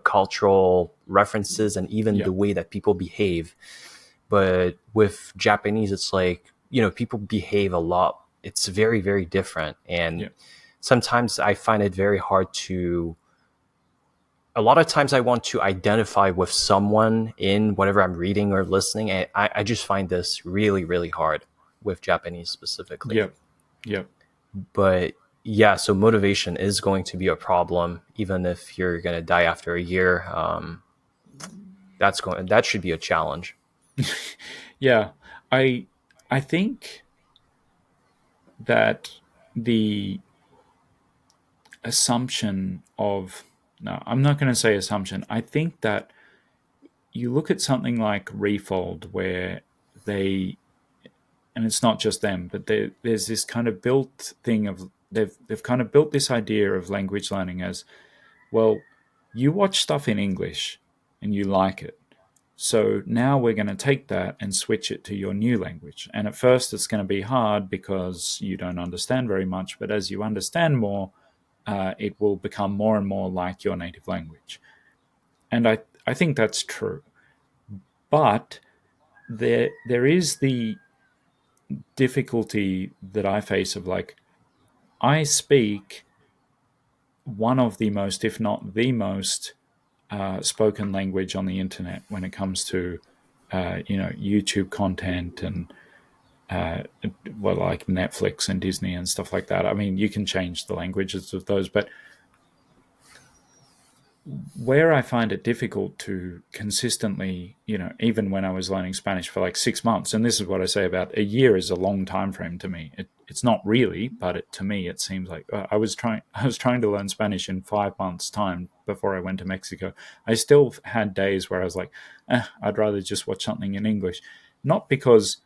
cultural references and even the Yep. way that people behave. But with Japanese, it's like, people behave a lot. It's very, very different. And Yep. sometimes I find it very hard a lot of times I want to identify with someone in whatever I'm reading or listening. And I just find this really, really hard with Japanese specifically. Yep. Yep. But yeah, so motivation is going to be a problem, even if you're going to die after a year. That should be a challenge. Yeah. I I think that the assumption of no, I'm not going to say assumption. I think that you look at something like Refold, where they, and it's not just them, but there's this kind of built thing of they've kind of built this idea of language learning as, well, you watch stuff in English and you like it. So now we're going to take that and switch it to your new language. And at first it's going to be hard because you don't understand very much, but as you understand more, it will become more and more like your native language. And I think that's true. But there is the difficulty that I face of like, I speak one of the most, if not the most, spoken language on the internet when it comes to YouTube content and uh, well, like Netflix and Disney and stuff like that. I mean, you can change the languages of those, but where I find it difficult to consistently, even when I was learning Spanish for like 6 months, and this is what I say about a year is a long time frame to me. It's not really, but to me it seems like I was trying to learn Spanish in 5 months' time before I went to Mexico. I still had days where I was like, I'd rather just watch something in English, not because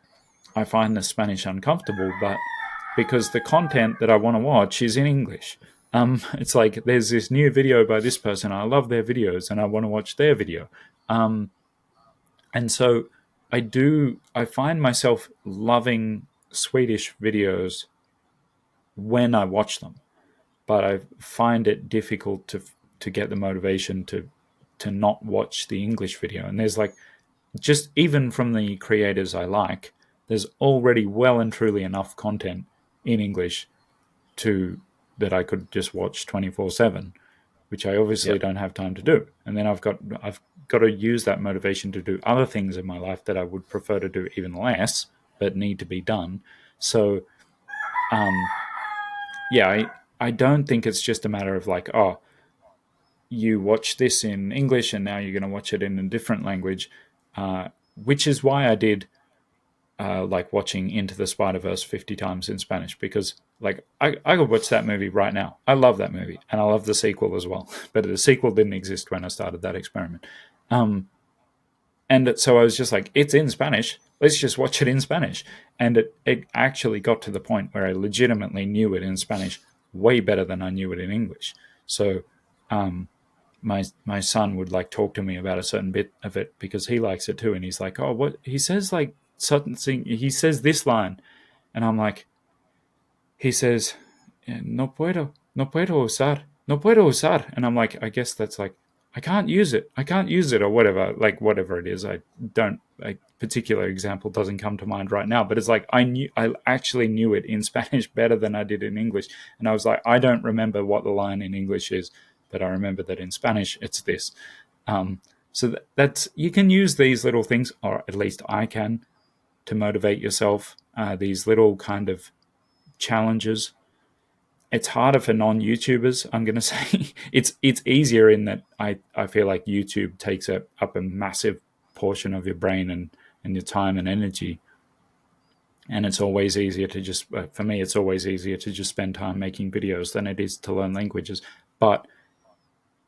I find the Spanish uncomfortable, but because the content that I want to watch is in English. It's like there's this new video by this person. I love their videos and I want to watch their video. And so I find myself loving Swedish videos when I watch them, but I find it difficult to get the motivation to not watch the English video. And there's like, just even from the creators I like, there's already well and truly enough content in English to that I could just watch 24/7, which I obviously don't have time to do. And then I've got to use that motivation to do other things in my life that I would prefer to do even less, but need to be done. So, I don't think it's just a matter of like, oh, you watch this in English and now you're going to watch it in a different language, which is why I did like watching Into the Spider-Verse 50 times in Spanish, because like I could watch that movie right now. I love that movie and I love the sequel as well, but the sequel didn't exist when I started that experiment. And so I was just like, it's in Spanish, let's just watch it in Spanish. And it actually got to the point where I legitimately knew it in Spanish way better than I knew it in English. So my son would like talk to me about a certain bit of it because he likes it too, and he's like, oh, what he says, like certain thing, he says this line, and I'm like, he says, no puedo usar, no puedo usar, and I'm like, I guess that's like, I can't use it, or whatever, like whatever it is. I don't, a particular example doesn't come to mind right now, but it's like I actually knew it in Spanish better than I did in English, and I was like, I don't remember what the line in English is, but I remember that in Spanish it's this. So that's, you can use these little things, or at least I can, to motivate yourself. These little kind of challenges. It's harder for non-YouTubers, I'm going to say. It's easier in that I feel like YouTube takes up a massive portion of your brain and your time and energy. And it's always easier to just, for me, it's always easier to just spend time making videos than it is to learn languages. But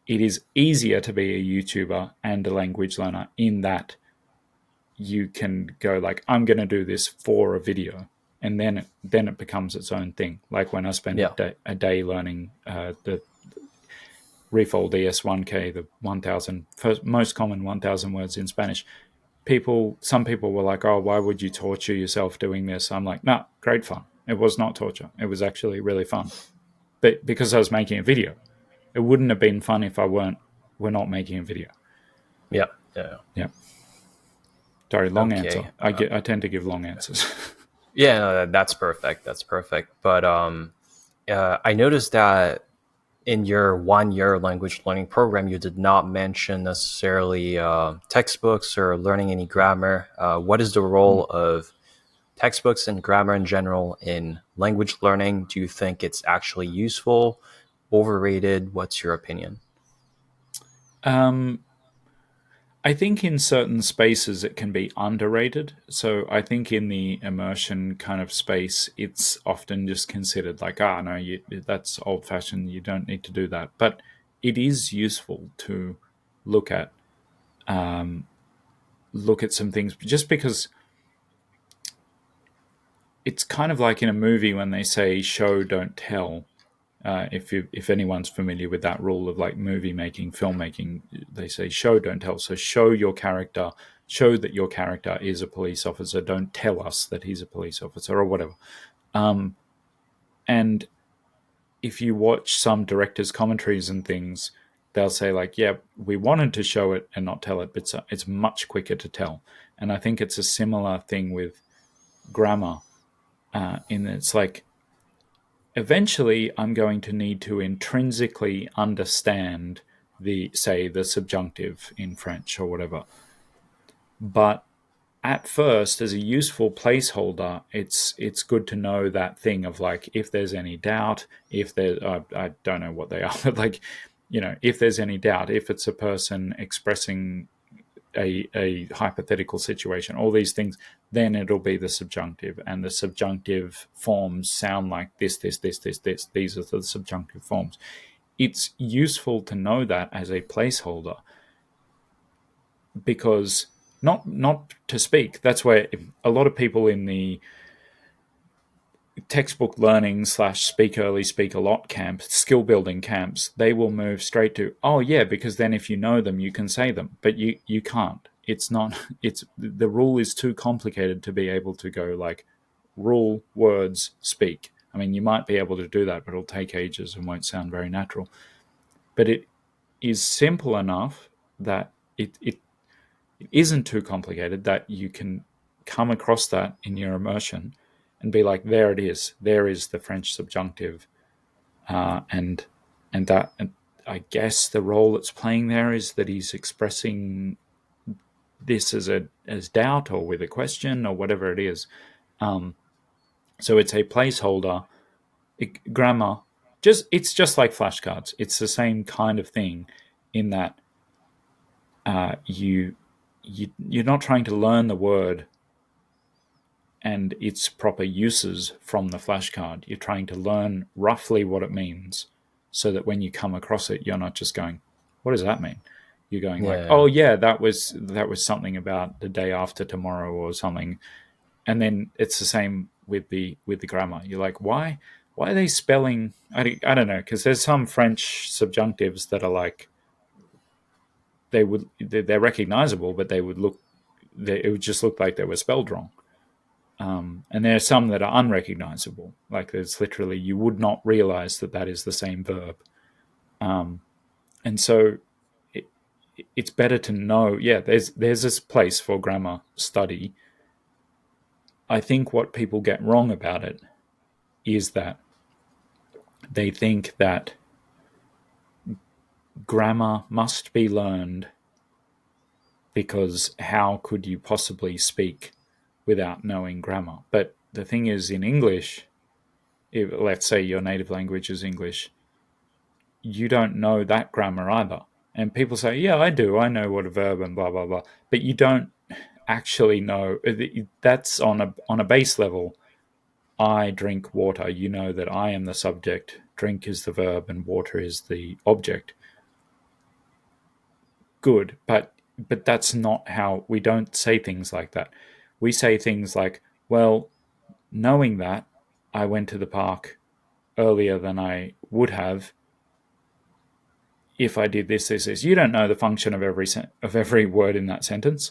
it is easier to be a YouTuber and a language learner in that you can go like, I'm going to do this for a video. And then it becomes its own thing. Like when I spent a day learning the Refold ES1K, the 1,000 most common 1,000 words in Spanish. Some people were like, oh, why would you torture yourself doing this? I'm like, no, great fun. It was not torture. It was actually really fun. But because I was making a video, it wouldn't have been fun if we're not making a video. Yeah. Sorry, long answer. I tend to give long answers. Yeah, no, that's perfect. But I noticed that in your 1 year language learning program, you did not mention necessarily textbooks or learning any grammar. What is the role of textbooks and grammar in general in language learning? Do you think it's actually useful, overrated? What's your opinion? I think in certain spaces it can be underrated. So I think in the immersion kind of space, it's often just considered like, no, that's old-fashioned. You don't need to do that. But it is useful to look at some things, just because it's kind of like in a movie when they say show, don't tell. If anyone's familiar with that rule of like movie making, filmmaking, they say show, don't tell. So show your character, show that your character is a police officer. Don't tell us that he's a police officer or whatever. And if you watch some directors' commentaries and things, they'll say like, yeah, we wanted to show it and not tell it, but it's much quicker to tell. And I think it's a similar thing with grammar, in that it's like, eventually I'm going to need to intrinsically understand the subjunctive in French or whatever. But at first, as a useful placeholder, it's good to know that thing of like, if there's any doubt, if there, I don't know what they are, but like, if there's any doubt, if it's a person expressing a hypothetical situation, all these things, then it'll be the subjunctive, and the subjunctive forms sound like this, this, this, this, this. These are the subjunctive forms. It's useful to know that as a placeholder, because not to speak. That's where a lot of people in the textbook learning / speak early, speak a lot camp, skill building camps, they will move straight to, oh yeah, because then if you know them, you can say them. But you can't. It's not. It's the rule is too complicated to be able to go like rule, words, speak. I mean, you might be able to do that, but it'll take ages and won't sound very natural. But it is simple enough that it isn't too complicated, that you can come across that in your immersion and be like, there it is. There is the French subjunctive, and that. And I guess the role it's playing there is that he's expressing this as doubt or with a question or whatever it is. So it's a placeholder. Grammar, it's just like flashcards. It's the same kind of thing, in that you're not trying to learn the word and its proper uses from the flashcard. You're trying to learn roughly what it means, so that when you come across it, you're not just going, what does that mean? You're going like, oh yeah, that was something about the day after tomorrow or something. And then it's the same with the grammar. You're like, why are they spelling? I don't know, because there's some French subjunctives that are like, they're recognizable, but it would just look like they were spelled wrong. And there are some that are unrecognizable. Like, there's literally, you would not realize that is the same verb. And so it's better to know, there's this place for grammar study. I think what people get wrong about it is that they think that grammar must be learned, because how could you possibly speak without knowing grammar? But the thing is, in English, let's say your native language is English, you don't know that grammar either. And people say, yeah, I do. I know what a verb and blah, blah, blah. But you don't actually know. That's on a base level. I drink water. You know that I am the subject, drink is the verb, and water is the object. Good. But that's not how, we don't say things like that. We say things like, well, knowing that, I went to the park earlier than I would have if I did this, this, this. You don't know the function of every word in that sentence.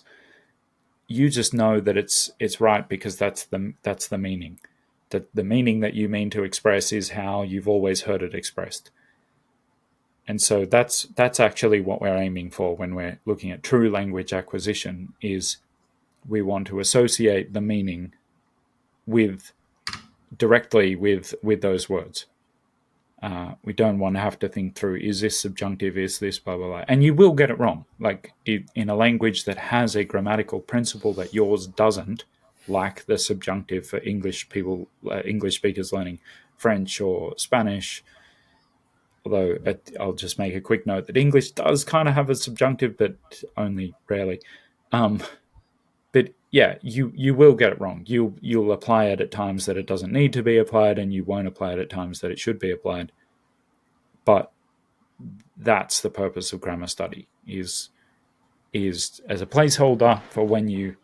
You just know that it's right because that's the meaning. That the meaning that you mean to express is how you've always heard it expressed. And so that's actually what we're aiming for when we're looking at true language acquisition, is we want to associate the meaning directly with those words. We don't want to have to think through, is this subjunctive, is this blah, blah, blah. And you will get it wrong. Like, in a language that has a grammatical principle that yours doesn't, like the subjunctive for English people, English speakers learning French or Spanish. Although I'll just make a quick note that English does kind of have a subjunctive, but only rarely. But yeah, you will get it wrong. You'll apply it at times that it doesn't need to be applied, and you won't apply it at times that it should be applied. But that's the purpose of grammar study, is as a placeholder for when you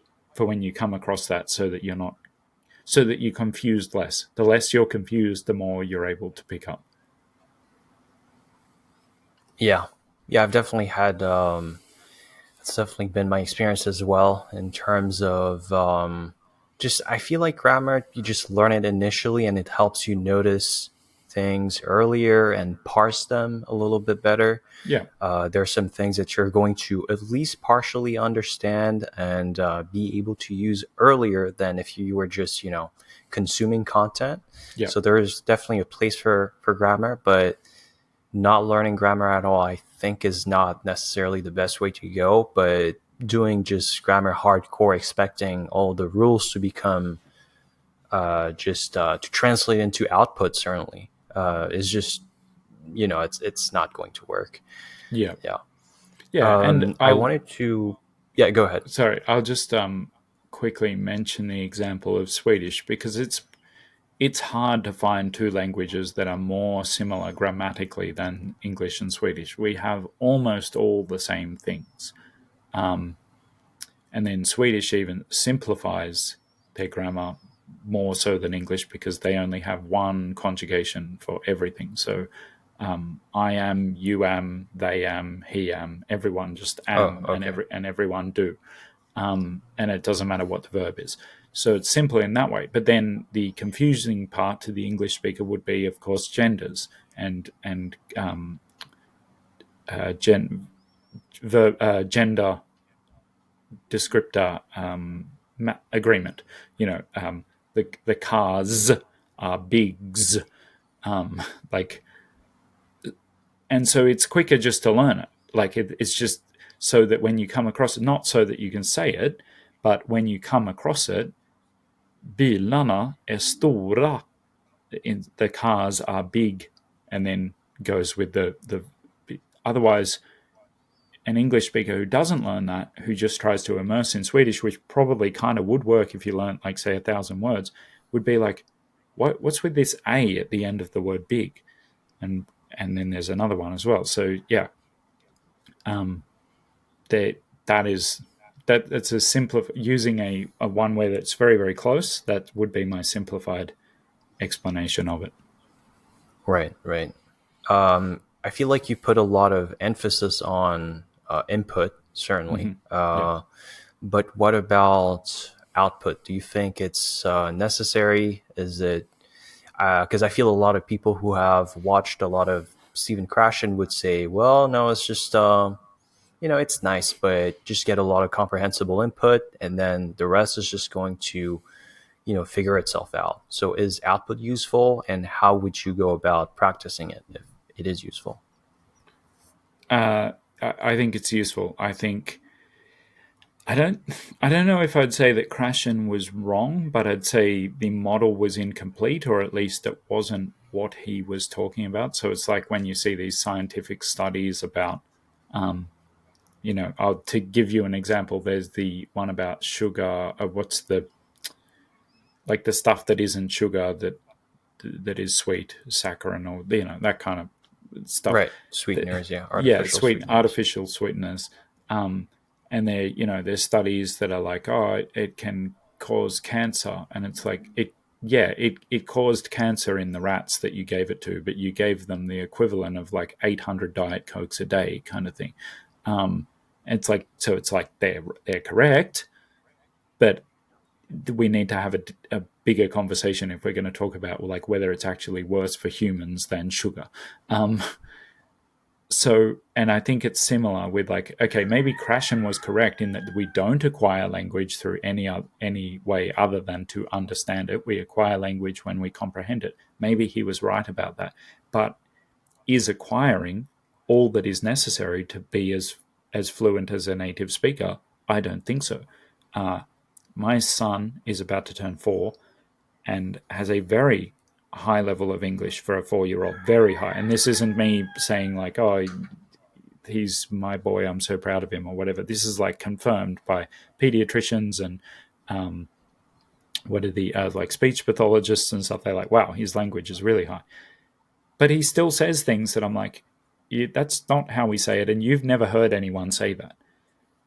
come across that, so that you're confused less. The less you're confused, the more you're able to pick up. Yeah, I've definitely had. It's definitely been my experience as well, in terms of just, I feel like grammar, you just learn it initially and it helps you notice things earlier and parse them a little bit better. Yeah. There are some things that you're going to at least partially understand and be able to use earlier than if you were just, consuming content. Yeah. So there is definitely a place for grammar, but not learning grammar at all, I think, is not necessarily the best way to go. But doing just grammar hardcore, expecting all the rules to become just to translate into output, certainly is just, it's not going to work. Yeah. Yeah. Yeah. And I wanted to, yeah, go ahead. I'll just quickly mention the example of Swedish, because it's hard to find two languages that are more similar grammatically than English and Swedish. We have almost all the same things. And then Swedish even simplifies their grammar more so than English, because they only have one conjugation for everything. So I am, you am, they am, he am, everyone just Oh, am, okay. and everyone do. And it doesn't matter what the verb is. So it's simpler in that way. But then the confusing part to the English speaker would be, of course, genders and gender descriptor agreement. The cars are bigs, like, and so it's quicker just to learn it. Like it's just so that when you come across it, not so that you can say it, but when you come across it, bilarna är stora. The cars are big, and then goes with the. Otherwise, an English speaker who doesn't learn that, who just tries to immerse in Swedish, which probably kind of would work if you learned, like, say, 1,000 words, would be like, what's with this A at the end of the word big? And then there's another one as well. So yeah, that's a using a one way that's very, very close. That would be my simplified explanation of it. Right. I feel like you put a lot of emphasis on input, certainly. Yeah. But what about output? Do you think it's necessary? Is it because I feel a lot of people who have watched a lot of Stephen Krashen would say, well, no, it's just, it's nice, but just get a lot of comprehensible input, and then the rest is just going to, figure itself out. So is output useful, and how would you go about practicing it if it is useful? I think it's useful. I don't know if I'd say that Krashen was wrong, but I'd say the model was incomplete, or at least it wasn't what he was talking about. So it's like when you see these scientific studies about, to give you an example, there's the one about sugar. What's the stuff that isn't sugar that is sweet, saccharin, or that kind of stuff. Right, sweeteners, yeah, artificial sweeteners. artificial sweeteners. And there's studies that are like, oh, it can cause cancer, and it's like it caused cancer in the rats that you gave it to, but you gave them the equivalent of like 800 Diet Cokes a day, kind of thing. It's like they're correct, but we need to have a bigger conversation if we're going to talk about like whether it's actually worse for humans than sugar. And I think it's similar with like, okay, maybe Krashen was correct in that we don't acquire language through any way other than to understand it. We acquire language when we comprehend it. Maybe he was right about that. But is acquiring all that is necessary to be as fluent as a native speaker? I don't think so. My son is about to turn 4 and has a very high level of English for a 4-year-old, very high. And this isn't me saying like, oh, he's my boy, I'm so proud of him, or whatever. This is like confirmed by pediatricians and like speech pathologists and stuff. They're like, wow, his language is really high. But he still says things that I'm like, that's not how we say it, and you've never heard anyone say that.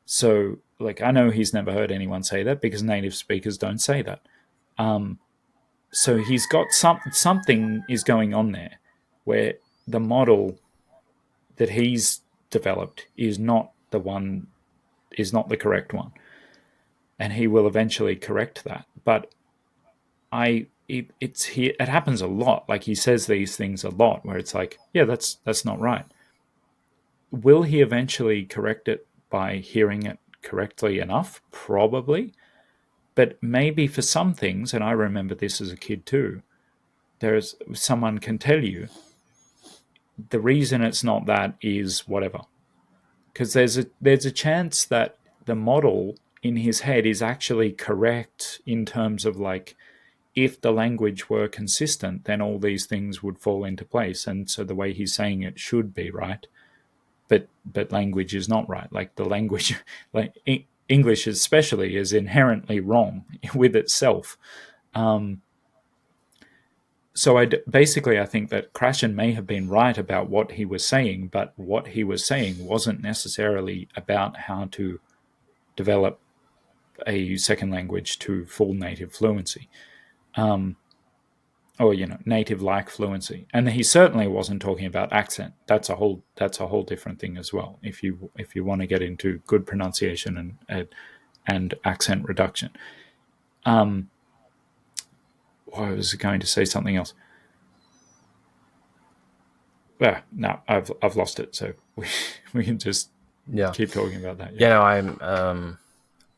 So, like, I know he's never heard anyone say that because native speakers don't say that. So he's got something is going on there where the model that he's developed is not the correct one, and he will eventually correct that. But it happens a lot. Like, he says these things a lot where it's like, yeah, that's not right. Will he eventually correct it by hearing it correctly enough? Probably. But maybe for some things, and I remember this as a kid too, someone can tell you the reason it's not that is whatever. Because there's a chance that the model in his head is actually correct in terms of like, if the language were consistent, then all these things would fall into place. And so the way he's saying it should be right. But language is not right. Like the language, like English especially, is inherently wrong with itself. So basically, I think that Krashen may have been right about what he was saying, but what he was saying wasn't necessarily about how to develop a second language to full native fluency, or native-like fluency. And he certainly wasn't talking about accent. That's a whole different thing as well. If you want to get into good pronunciation and accent reduction. I was going to say something else. Well, no, I've lost it. So we can just keep talking about that. Yeah, no,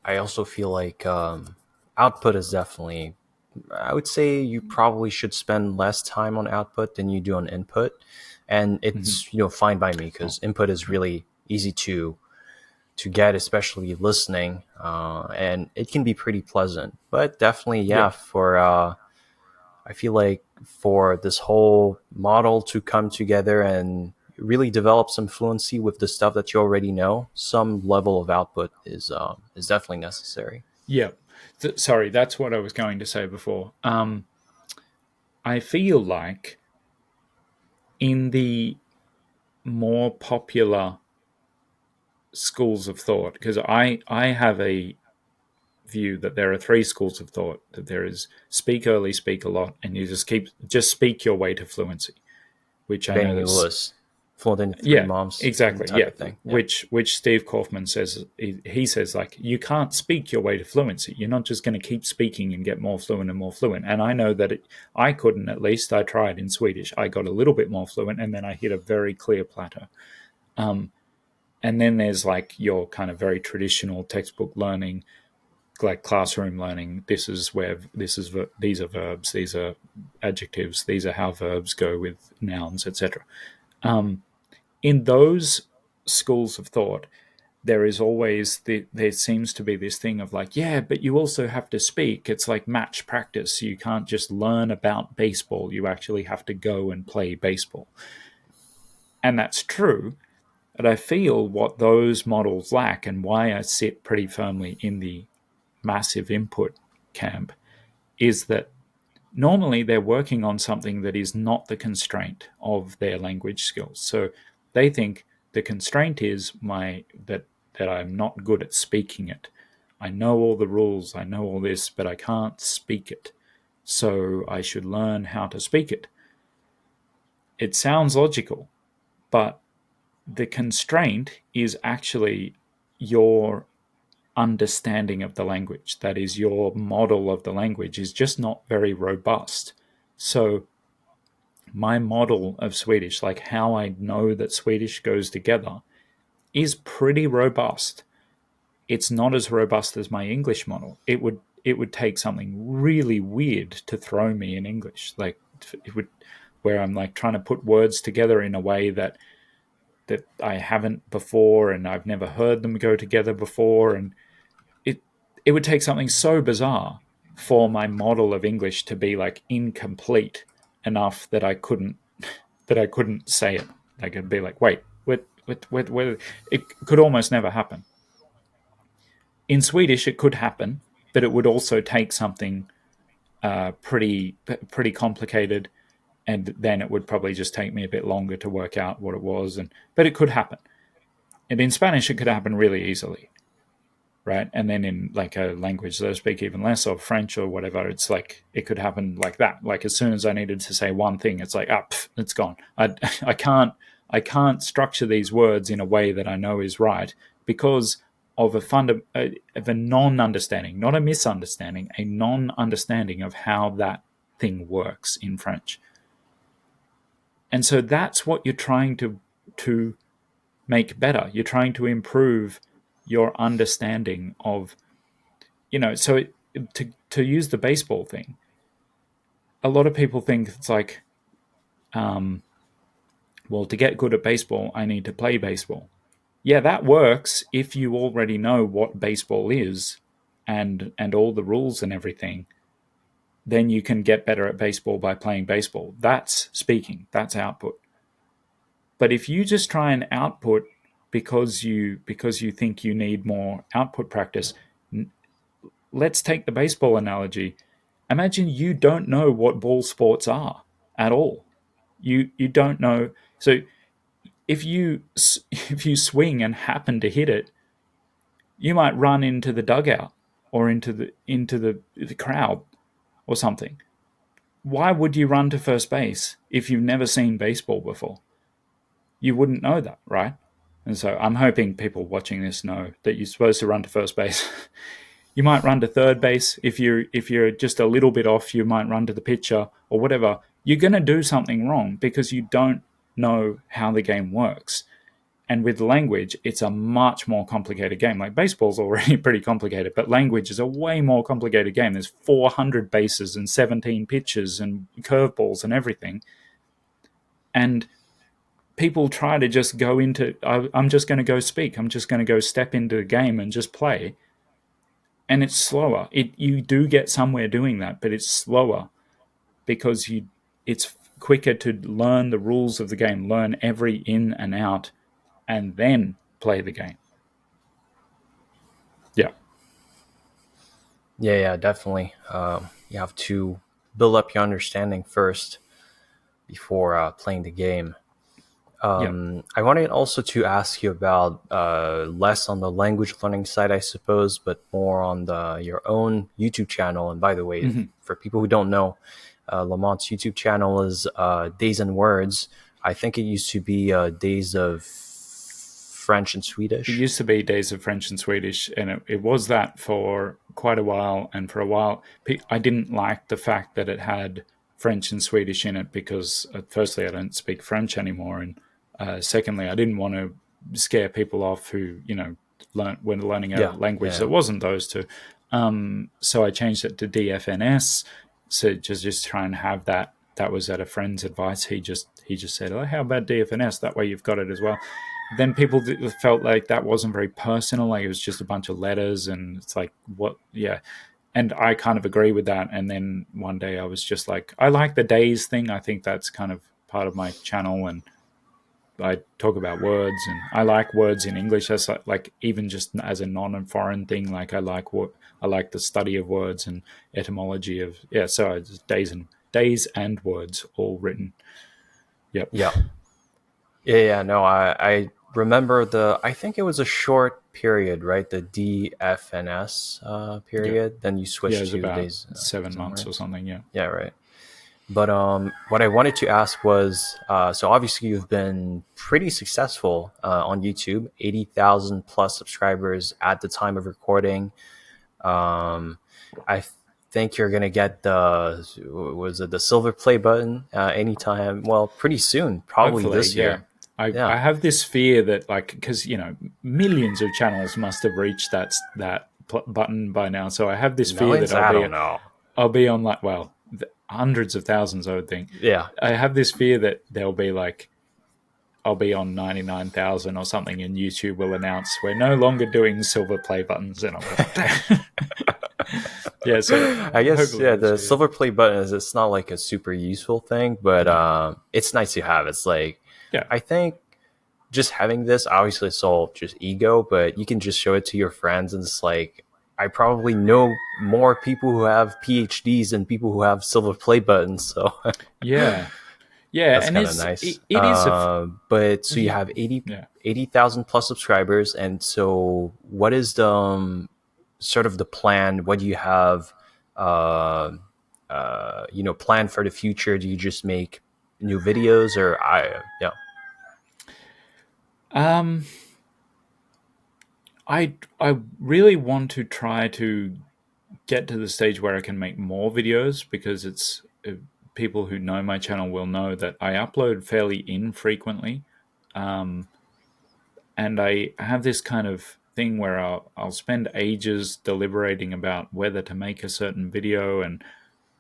I also feel like output is definitely. I would say you probably should spend less time on output than you do on input, and it's fine by me because input is really easy to get, especially listening, and it can be pretty pleasant. But definitely, for I feel like for this whole model to come together and really develop some fluency with the stuff that you already know, some level of output is definitely necessary. Yeah. Sorry, that's what I was going to say before. I feel like in the more popular schools of thought, because I have a view that there are three schools of thought, that there is speak early, speak a lot, and you just speak your way to fluency, which I know Loïs, fluent in three moms, exactly, type of thing. Yeah. Which Steve Kaufman says, he says, like, you can't speak your way to fluency. You're not just going to keep speaking and get more fluent and more fluent. And I know that I couldn't. At least I tried in Swedish. I got a little bit more fluent, and then I hit a very clear plateau. And then there's like your kind of very traditional textbook learning, like classroom learning. These are verbs, these are adjectives, these are how verbs go with nouns, etc. In those schools of thought, there is always there seems to be this thing of like, yeah, but you also have to speak. It's like match practice. You can't just learn about baseball. You actually have to go and play baseball. And that's true. But I feel what those models lack, and why I sit pretty firmly in the massive input camp, is that normally they're working on something that is not the constraint of their language skills. So they think the constraint is that I'm not good at speaking it. I know all the rules, I know all this, but I can't speak it. So I should learn how to speak it. It sounds logical, but the constraint is actually your understanding of the language. That is, your model of the language is just not very robust. So my model of Swedish, like how I know that Swedish goes together, is pretty robust. It's not as robust as my English model. It would take something really weird to throw me in English. Like it would, where I'm like trying to put words together in a way that I haven't before, and I've never heard them go together before, and it would take something so bizarre for my model of English to be like incomplete enough that I couldn't say it. Like it'd be like, wait, what? It could almost never happen. In Swedish, it could happen, but it would also take something pretty complicated, and then it would probably just take me a bit longer to work out what it was. But it could happen. And in Spanish, it could happen really easily, right? And then in like a language that I speak even less of, French or whatever, it's like it could happen like that. Like as soon as I needed to say one thing, it's like, it's gone. I can't structure these words in a way that I know is right because of a non-understanding, not a misunderstanding, a non-understanding of how that thing works in French. And so that's what you're trying to make better. You're trying to improve your understanding of, so to use the baseball thing, a lot of people think it's like, well, to get good at baseball, I need to play baseball. Yeah, that works if you already know what baseball is and all the rules and everything. Then you can get better at baseball by playing baseball. That's speaking. That's output. But if you just try and output because you think you need more output practice, let's take the baseball analogy. Imagine you don't know what ball sports are at all. You don't know. So if you swing and happen to hit it, you might run into the dugout or into the crowd or something. Why would you run to first base if you've never seen baseball before? You wouldn't know that, right? And so I'm hoping people watching this know that you're supposed to run to first base. You might run to third base. If you're just a little bit off, you might run to the pitcher or whatever. You're going to do something wrong because you don't know how the game works. And with language, it's a much more complicated game. Like baseball's already pretty complicated, but language is a way more complicated game. There's 400 bases and 17 pitches and curveballs and everything. And people try to just go into, I'm just going to go speak. I'm just going to go step into the game and just play. And it's slower. You do get somewhere doing that, but it's slower because it's quicker to learn the rules of the game, learn every in and out, and then play the game. Yeah. Yeah, definitely. You have to build up your understanding first before playing the game. I wanted also to ask you about less on the language learning side, I suppose, but more on your own YouTube channel. And by the way, for people who don't know, Lamont's YouTube channel is Days and Words. I think it used to be Days of French and Swedish. It used to be Days of French and Swedish, and it was that for quite a while. And for a while, I didn't like the fact that it had French and Swedish in it because, firstly, I don't speak French anymore, and secondly, I didn't want to scare people off who, were learning a language that wasn't those two. So I changed it to DFNS, so just try and have that. That was at a friend's advice. He just said, "Oh, how about DFNS? That way you've got it as well." Then people felt like that wasn't very personal. Like it was just a bunch of letters, and it's like, what? Yeah. And I kind of agree with that. And then one day I was just like, I like the days thing. I think that's kind of part of my channel, and I talk about words, and I like words in English. That's like even just as a non-foreign thing. Like I like the study of words and etymology of So I just days and words all written. Yep. Yeah. No, I remember I think it was a short period, right? The DFNS period. Yep. Then you switched it was to about Days. 7 months or something. Yeah. Yeah, right. But what I wanted to ask was, so obviously you've been pretty successful on YouTube, 80,000 plus subscribers at the time of recording. I think you're gonna get the silver play button anytime. Well, pretty soon, probably Hopefully, this year. I have this fear that, like, because millions of channels must have reached that button by now. So I have this fear that I'll be on hundreds of thousands, I would think. Yeah. I have this fear that there'll be like, I'll be on 99,000 or something, and YouTube will announce we're no longer doing silver play buttons, and yeah. So I guess the silver play button it's not like a super useful thing, but it's nice to have. It's like I think just having this, obviously it's all just ego, but you can just show it to your friends, and it's like I probably know more people who have PhDs than people who have silver play buttons. So yeah, that's and kind of nice. It is, but so you have 80,000 plus subscribers, and so what is the sort of the plan? What do you have, plan for the future? Do you just make new videos, or I really want to try to get to the stage where I can make more videos, because it's people who know my channel will know that I upload fairly infrequently, and I have this kind of thing where I'll spend ages deliberating about whether to make a certain video, and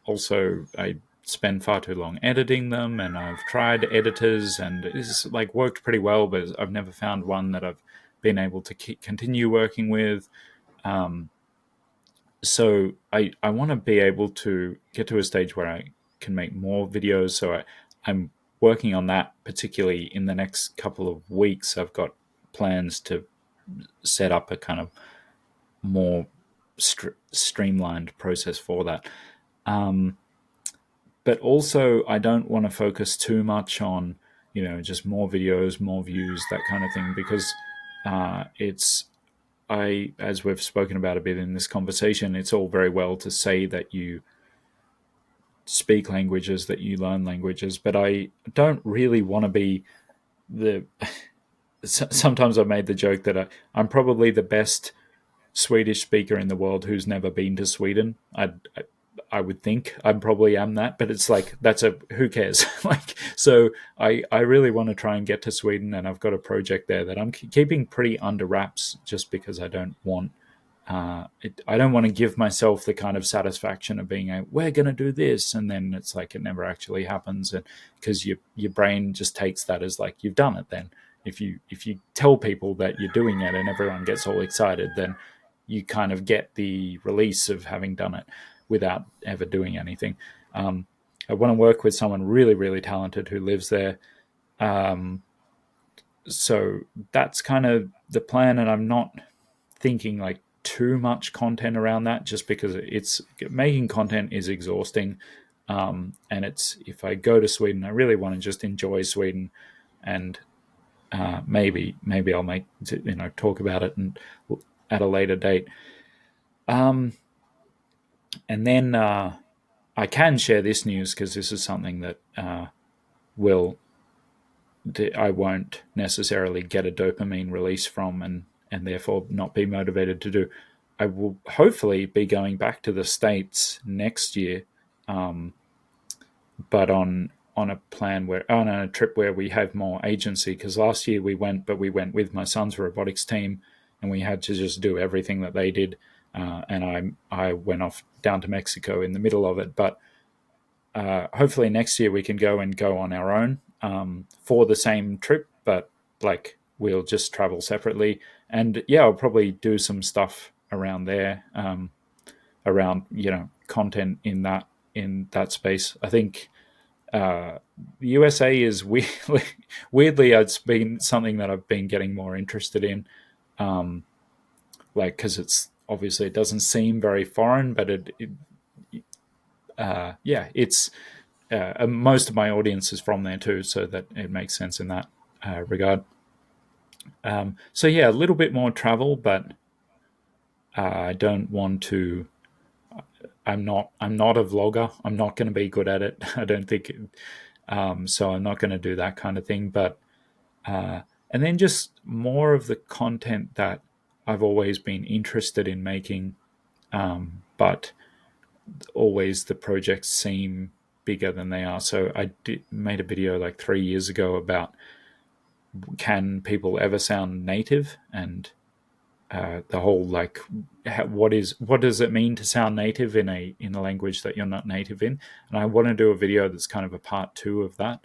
also I spend far too long editing them, and I've tried editors, and it's like worked pretty well, but I've never found one that I've been able to continue working with. So I want to be able to get to a stage where I can make more videos. So I'm working on that, particularly in the next couple of weeks. I've got plans to set up a kind of more streamlined process for that. But also, I don't want to focus too much on, just more videos, more views, that kind of thing, because as we've spoken about a bit in this conversation, it's all very well to say that you speak languages, that you learn languages, but I don't really want to be sometimes I've made the joke that I'm probably the best Swedish speaker in the world who's never been to Sweden. I would think I probably am that, but it's like, who cares? So I really want to try and get to Sweden, and I've got a project there that I'm keeping pretty under wraps, just because I don't want to give myself the kind of satisfaction of being we're going to do this, and then it's like it never actually happens, and because your brain just takes that as like you've done it. Then if you tell people that you're doing it and everyone gets all excited, then you kind of get the release of having done it without ever doing anything. I want to work with someone really, really talented who lives there. So that's kind of the plan, and I'm not thinking like too much content around that, just because making content is exhausting. And if I go to Sweden, I really want to just enjoy Sweden, and maybe I'll talk about it at a later date. And then I can share this news, because this is something that I won't necessarily get a dopamine release from, and therefore not be motivated to do. I will hopefully be going back to the States next year, but on a trip where we have more agency, because last year we went with my son's robotics team, and we had to just do everything that they did. And I went off down to Mexico in the middle of it. But hopefully next year we can go on our own for the same trip, but like we'll just travel separately. And yeah, I'll probably do some stuff around there, around content in that space. I think the USA is weirdly, it's been something that I've been getting more interested in, because it's obviously, it doesn't seem very foreign, but it's most of my audience is from there too, so that it makes sense in that regard. So yeah, a little bit more travel, but I don't want to. I'm not a vlogger. I'm not going to be good at it. I don't think. So I'm not going to do that kind of thing. But and then just more of the content that I've always been interested in making, but always the projects seem bigger than they are. So I made a video like 3 years ago about, can people ever sound native, and the whole what does it mean to sound native in a language that you're not native in? And I want to do a video that's kind of a part 2 of that.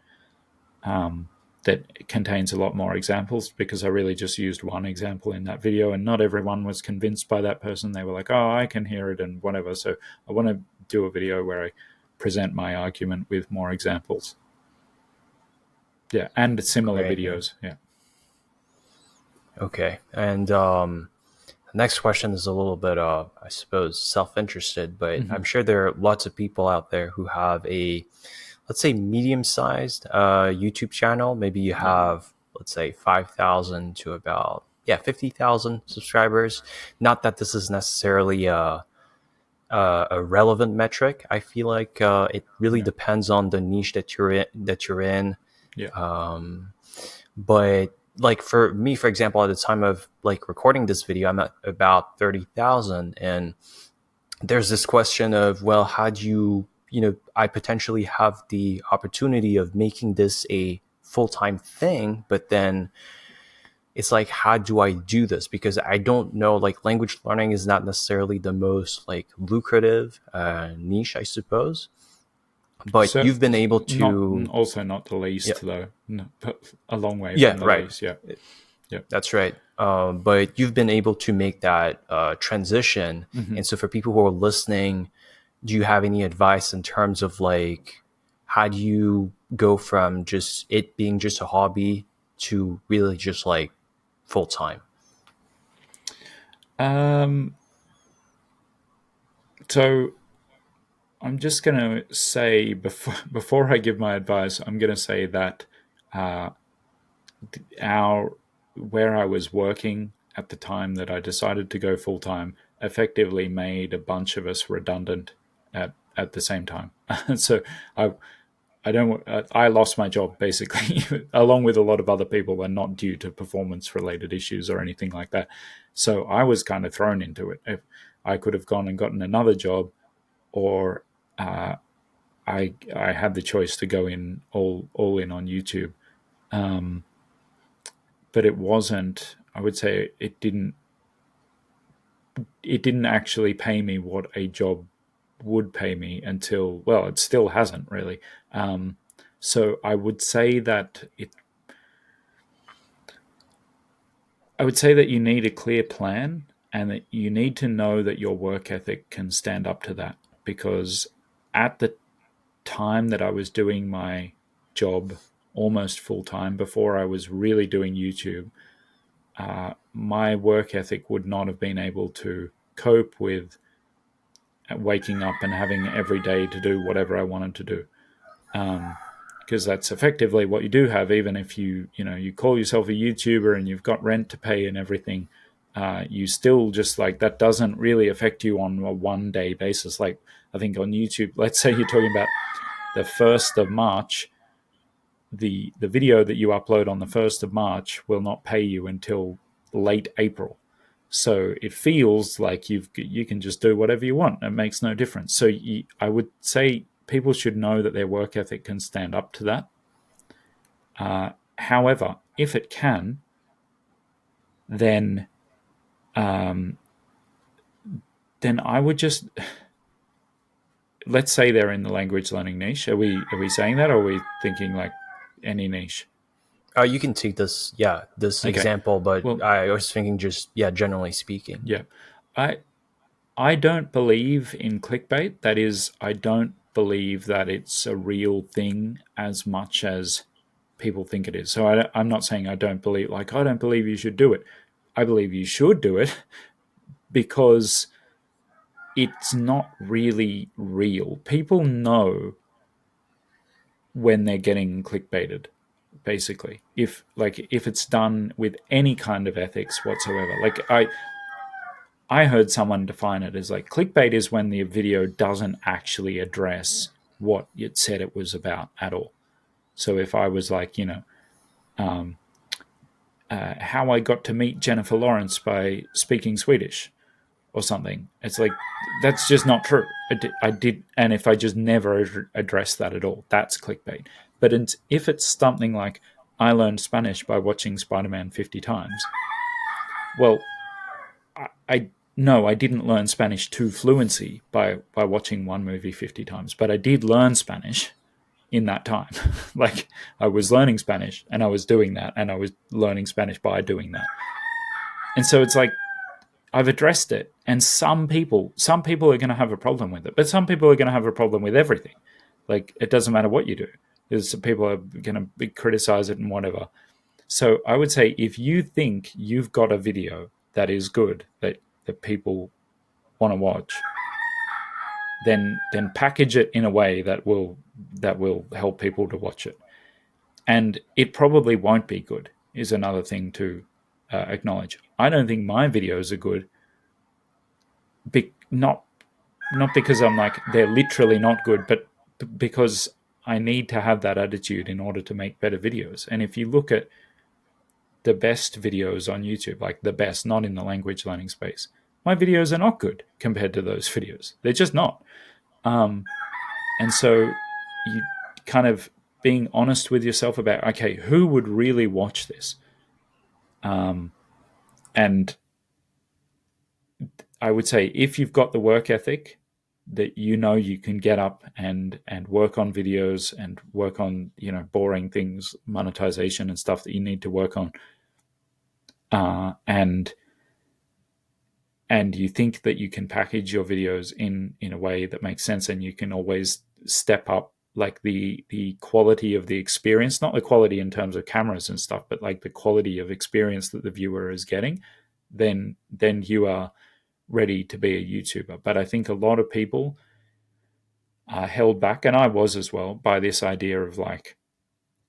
That contains a lot more examples, because I really just used one example in that video, and not everyone was convinced by that person. They were like, oh, I can hear it and whatever. So I want to do a video where I present my argument with more examples. Yeah, and similar videos. Yeah. Okay. And the next question is a little bit, I suppose, self-interested, but I'm sure there are lots of people out there who have a, let's say, medium-sized YouTube channel. Maybe you have, let's say, 5,000 to about 50,000 subscribers. Not that this is necessarily a relevant metric. I feel like it really depends on the niche that you're in. Yeah. But like for me, for example, at the time of like recording this video, I'm at about 30,000, and there's this question of, well, how do you I potentially have the opportunity of making this a full-time thing, but then it's like, how do I do this? Because I don't know, like language learning is not necessarily the most like lucrative niche, I suppose. But so you've been able to not the least, though. No, but a long way from the right. least. Yeah. Yeah. That's right. But you've been able to make that transition. And so for people who are listening, do you have any advice in terms of like, how do you go from just it being just a hobby to really just like full time? So I'm just going to say before I give my advice, I'm going to say that our where I was working at the time that I decided to go full time effectively made a bunch of us redundant at the same time. So I I don't. I lost my job basically, along with a lot of other people, and not due to performance-related issues or anything like that. So I was kind of thrown into it. If I could have gone and gotten another job, or I had the choice to go in all in on YouTube, but it wasn't. I would say it didn't actually pay me what a job would pay me until, well, it still hasn't really. So I would say that you need a clear plan, and that you need to know that your work ethic can stand up to that. Because at the time that I was doing my job almost full time, before I was really doing YouTube, my work ethic would not have been able to cope with waking up and having every day to do whatever I wanted to do. Because that's effectively what you do have, even if you call yourself a YouTuber and you've got rent to pay and everything. You still just like that doesn't really affect you on a 1 day basis. Like I think on YouTube, let's say you're talking about the 1st of March, the video that you upload on the 1st of March will not pay you until late April. So it feels like you can just do whatever you want. It makes no difference. So I would say people should know that their work ethic can stand up to that. However, if it can, then I would just, let's say they're in the language learning niche. Are we saying that, or are we thinking like any niche? You can take this Okay. example, but Well, I was thinking just, yeah, generally speaking. yeah. I I don't believe in clickbait. That is, I don't believe that it's a real thing as much as people think it is. So I'm not saying I don't believe, like, I don't believe you should do it. I believe you should do it because it's not really real. People know when they're getting clickbaited, basically. If it's done with any kind of ethics whatsoever. Like I heard someone define it as like clickbait is when the video doesn't actually address what it said it was about at all. So if I was like, how I got to meet Jennifer Lawrence by speaking Swedish or something, it's like, that's just not true. I did, and if I just never address that at all, that's clickbait. But if it's something like, I learned Spanish by watching Spider-Man 50 times, well, I no, I didn't learn Spanish to fluency by watching one movie 50 times, but I did learn Spanish in that time. Like I was learning Spanish and I was doing that, and I was learning Spanish by doing that. And so it's like I've addressed it, and some people are going to have a problem with it, but some people are going to have a problem with everything. Like it doesn't matter what you do. There's some people are going to criticize it and whatever. So I would say if you think you've got a video that is good, that people want to watch, then package it in a way that will help people to watch it. And it probably won't be good is another thing to acknowledge. I don't think my videos are good, not because I'm like they're literally not good, but because I need to have that attitude in order to make better videos. And if you look at the best videos on YouTube, like the best, not in the language learning space, my videos are not good compared to those videos. They're just not. And so you kind of being honest with yourself about, okay, who would really watch this? And I would say if you've got the work ethic that you can get up and work on videos and work on boring things, monetization and stuff that you need to work on, and you think that you can package your videos in a way that makes sense, and you can always step up like the quality of the experience, not the quality in terms of cameras and stuff, but like the quality of experience that the viewer is getting, then you are ready to be a YouTuber. But I think a lot of people are held back, and I was as well, by this idea of like,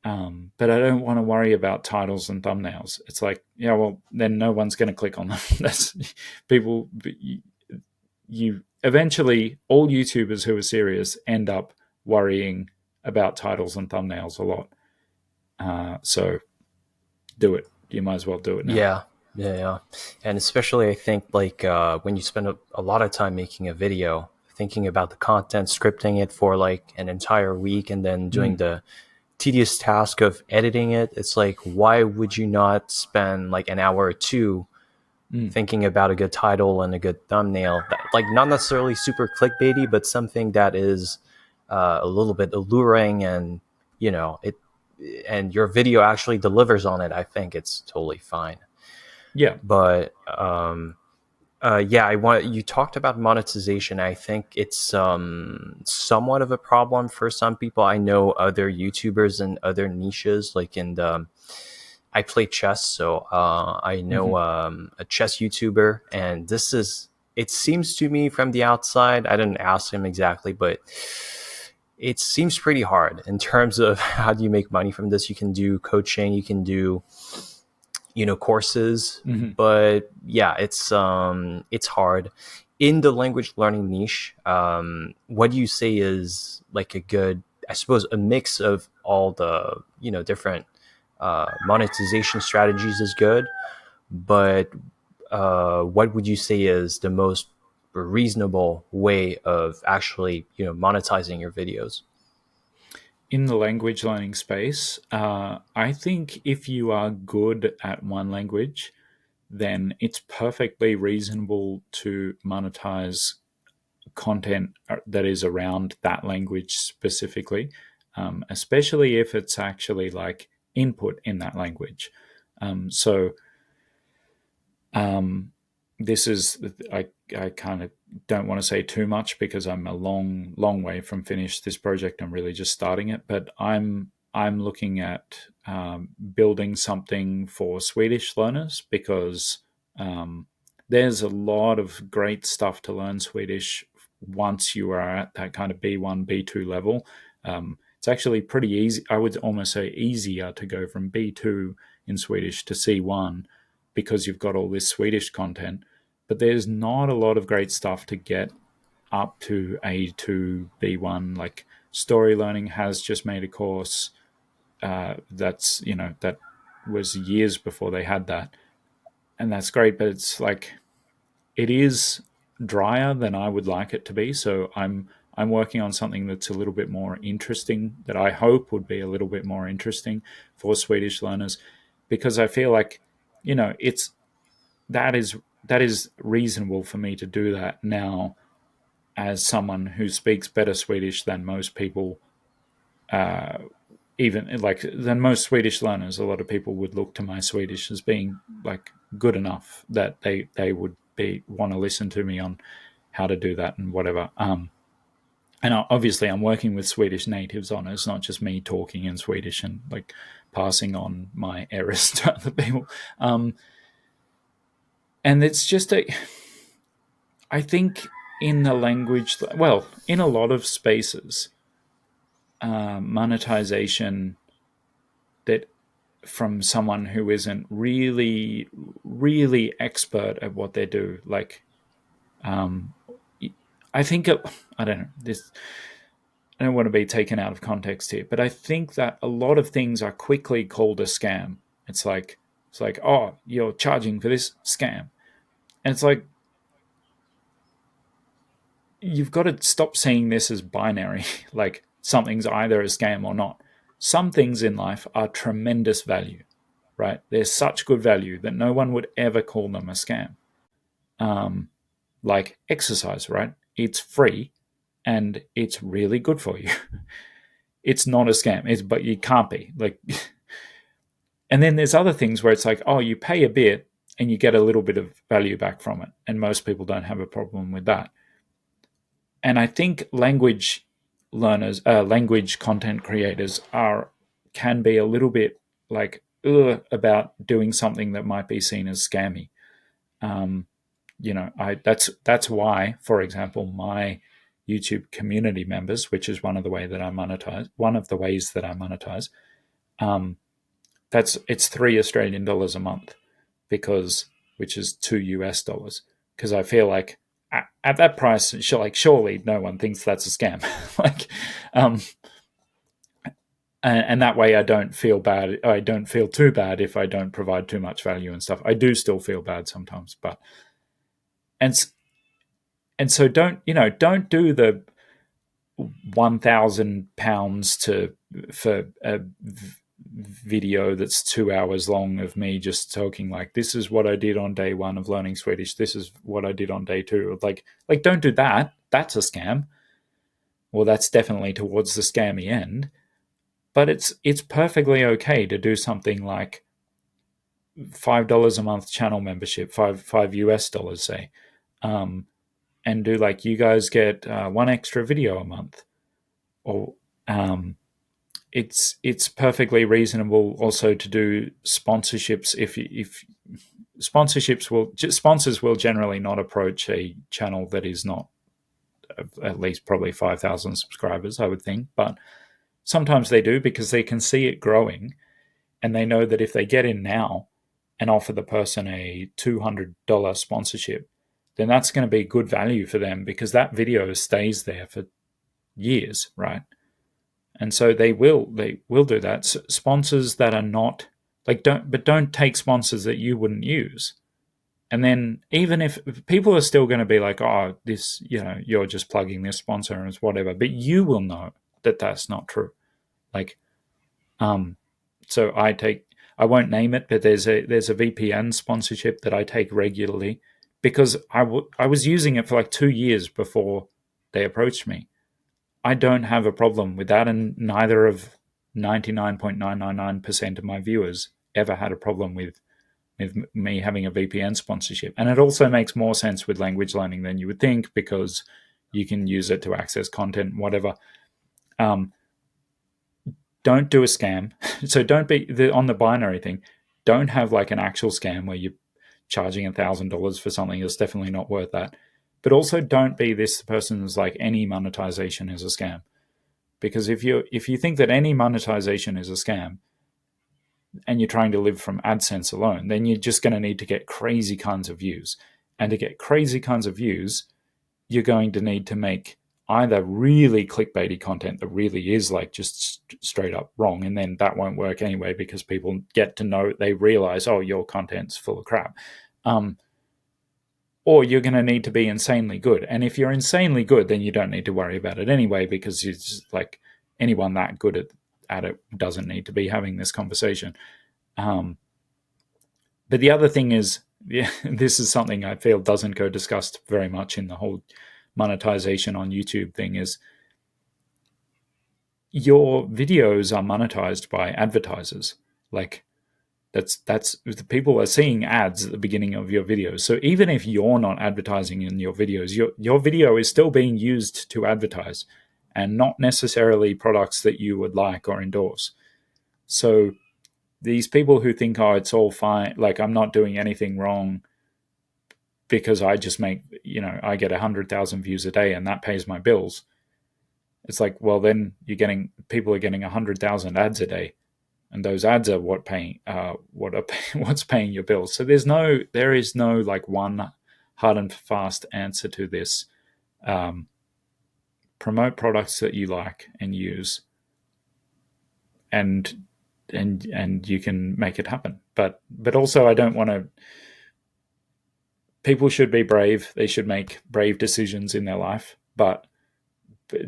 but I don't want to worry about titles and thumbnails. It's like, yeah, well, then no one's going to click on them. That's people. You eventually, all YouTubers who are serious end up worrying about titles and thumbnails a lot. So do it. You might as well do it now. Yeah. And especially, I think, like, when you spend a lot of time making a video, thinking about the content, scripting it for like an entire week, and then doing the tedious task of editing it, it's like, why would you not spend like an hour or two thinking about a good title and a good thumbnail, like not necessarily super clickbaity, but something that is a little bit alluring, and it, and your video actually delivers on it. I think it's totally fine. Yeah. But you talked about monetization. I think it's somewhat of a problem for some people. I know other YouTubers and other niches, like in the, I play chess, so I know a chess YouTuber, and it seems to me from the outside, I didn't ask him exactly, but it seems pretty hard in terms of how do you make money from this. You can do coaching, you can do courses, but yeah, it's hard in the language learning niche. What do you say is like a good, I suppose, a mix of all the different monetization strategies is good, but what would you say is the most reasonable way of actually monetizing your videos? In the language learning space, I think if you are good at one language, then it's perfectly reasonable to monetize content that is around that language specifically, especially if it's actually like input in that language. This is, I kind of don't want to say too much because I'm a long way from finished this project. I'm really just starting it, but I'm looking at building something for Swedish learners, because there's a lot of great stuff to learn Swedish once you are at that kind of B1, B2 level. It's actually pretty easy. I would almost say easier to go from B2 in Swedish to C1 because you've got all this Swedish content. But there's not a lot of great stuff to get up to A2, B1. Like Story Learning has just made a course that's, that was years before they had that. And that's great, but it's like, it is drier than I would like it to be. So I'm working on something that's a little bit more interesting, that I hope would be a little bit more interesting for Swedish learners, because I feel like, that is reasonable for me to do that now, as someone who speaks better Swedish than most people, even like than most Swedish learners. A lot of people would look to my Swedish as being like good enough that they would want to listen to me on how to do that and whatever. And obviously I'm working with Swedish natives on it. It's not just me talking in Swedish and like passing on my errors to other people. And it's just I think in the language, well, in a lot of spaces, monetization that from someone who isn't really, really expert at what they do, like, I think, I don't know, I don't want to be taken out of context here, but I think that a lot of things are quickly called a scam. It's like, oh, you're charging for this scam. And it's like, you've got to stop seeing this as binary, like something's either a scam or not. Some things in life are tremendous value, right? They're such good value that no one would ever call them a scam. Like exercise, right? It's free and it's really good for you. It's not a scam, but you can't be like. And then there's other things where it's like, oh, you pay a bit and you get a little bit of value back from it. And most people don't have a problem with that. And I think language learners, language content creators can be a little bit like about doing something that might be seen as scammy. That's why, for example, my YouTube community members, which is one of the ways that I monetize, it's $3 a month, which is $2, because I feel like at that price, surely no one thinks that's a scam. And that way I don't feel bad. I don't feel too bad if I don't provide too much value and stuff. I do still feel bad sometimes, and so don't do the £1,000 for a video that's 2 hours long of me just talking like, this is what I did on day 1 of learning Swedish, this is what I did on day 2. Like don't do that. That's a scam. Well, that's definitely towards the scammy end. But it's perfectly okay to do something like $5 a month channel membership, $5 say, and do like, you guys get 1 extra video a month, or it's perfectly reasonable also to do sponsorships. If sponsors will generally not approach a channel that is not at least probably 5,000 subscribers, I would think, but sometimes they do, because they can see it growing, and they know that if they get in now and offer the person a $200 sponsorship, then that's going to be good value for them, because that video stays there for years, right? And so they will do that. Sponsors that are not don't take sponsors that you wouldn't use. And then even if people are still going to be like, oh, this, you're just plugging this sponsor and it's whatever, but you will know that that's not true. So I won't name it, but there's a VPN sponsorship that I take regularly, because I was using it for like 2 years before they approached me. I don't have a problem with that, and neither of 99.999% of my viewers ever had a problem with me having a VPN sponsorship. And it also makes more sense with language learning than you would think, because you can use it to access content, whatever. Don't do a scam. So don't be on the binary thing. Don't have like an actual scam where you're charging $1,000 for something that's definitely not worth that. But also don't be this person's like, any monetization is a scam. Because if you think that any monetization is a scam, and you're trying to live from AdSense alone, then you're just going to need to get crazy kinds of views. And to get crazy kinds of views, you're going to need to make either really clickbaity content that really is like just straight up wrong, and then that won't work anyway, because people get to know, they realize, oh, your content's full of crap. Or you're going to need to be insanely good. And if you're insanely good, then you don't need to worry about it anyway, because it's just like, anyone that good at it doesn't need to be having this conversation. But the other thing is, this is something I feel doesn't go discussed very much in the whole monetization on YouTube thing, is your videos are monetized by advertisers. Like that's people are seeing ads at the beginning of your videos. So even if you're not advertising in your videos, your video is still being used to advertise, and not necessarily products that you would like or endorse. So these people who think, oh, it's all fine, like I'm not doing anything wrong because I just make, I get 100,000 views a day and that pays my bills. It's like, well, then people are getting 100,000 ads a day, and those ads are what's paying your bills. So there is no like one hard and fast answer to this. Promote products that you like and use, and you can make it happen. But also, I don't want to. People should be brave. They should make brave decisions in their life, but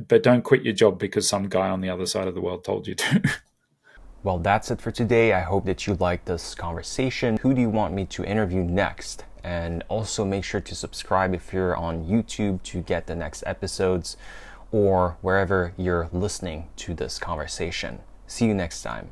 don't quit your job because some guy on the other side of the world told you to. Well, that's it for today. I hope that you liked this conversation. Who do you want me to interview next? And also make sure to subscribe if you're on YouTube to get the next episodes, or wherever you're listening to this conversation. See you next time.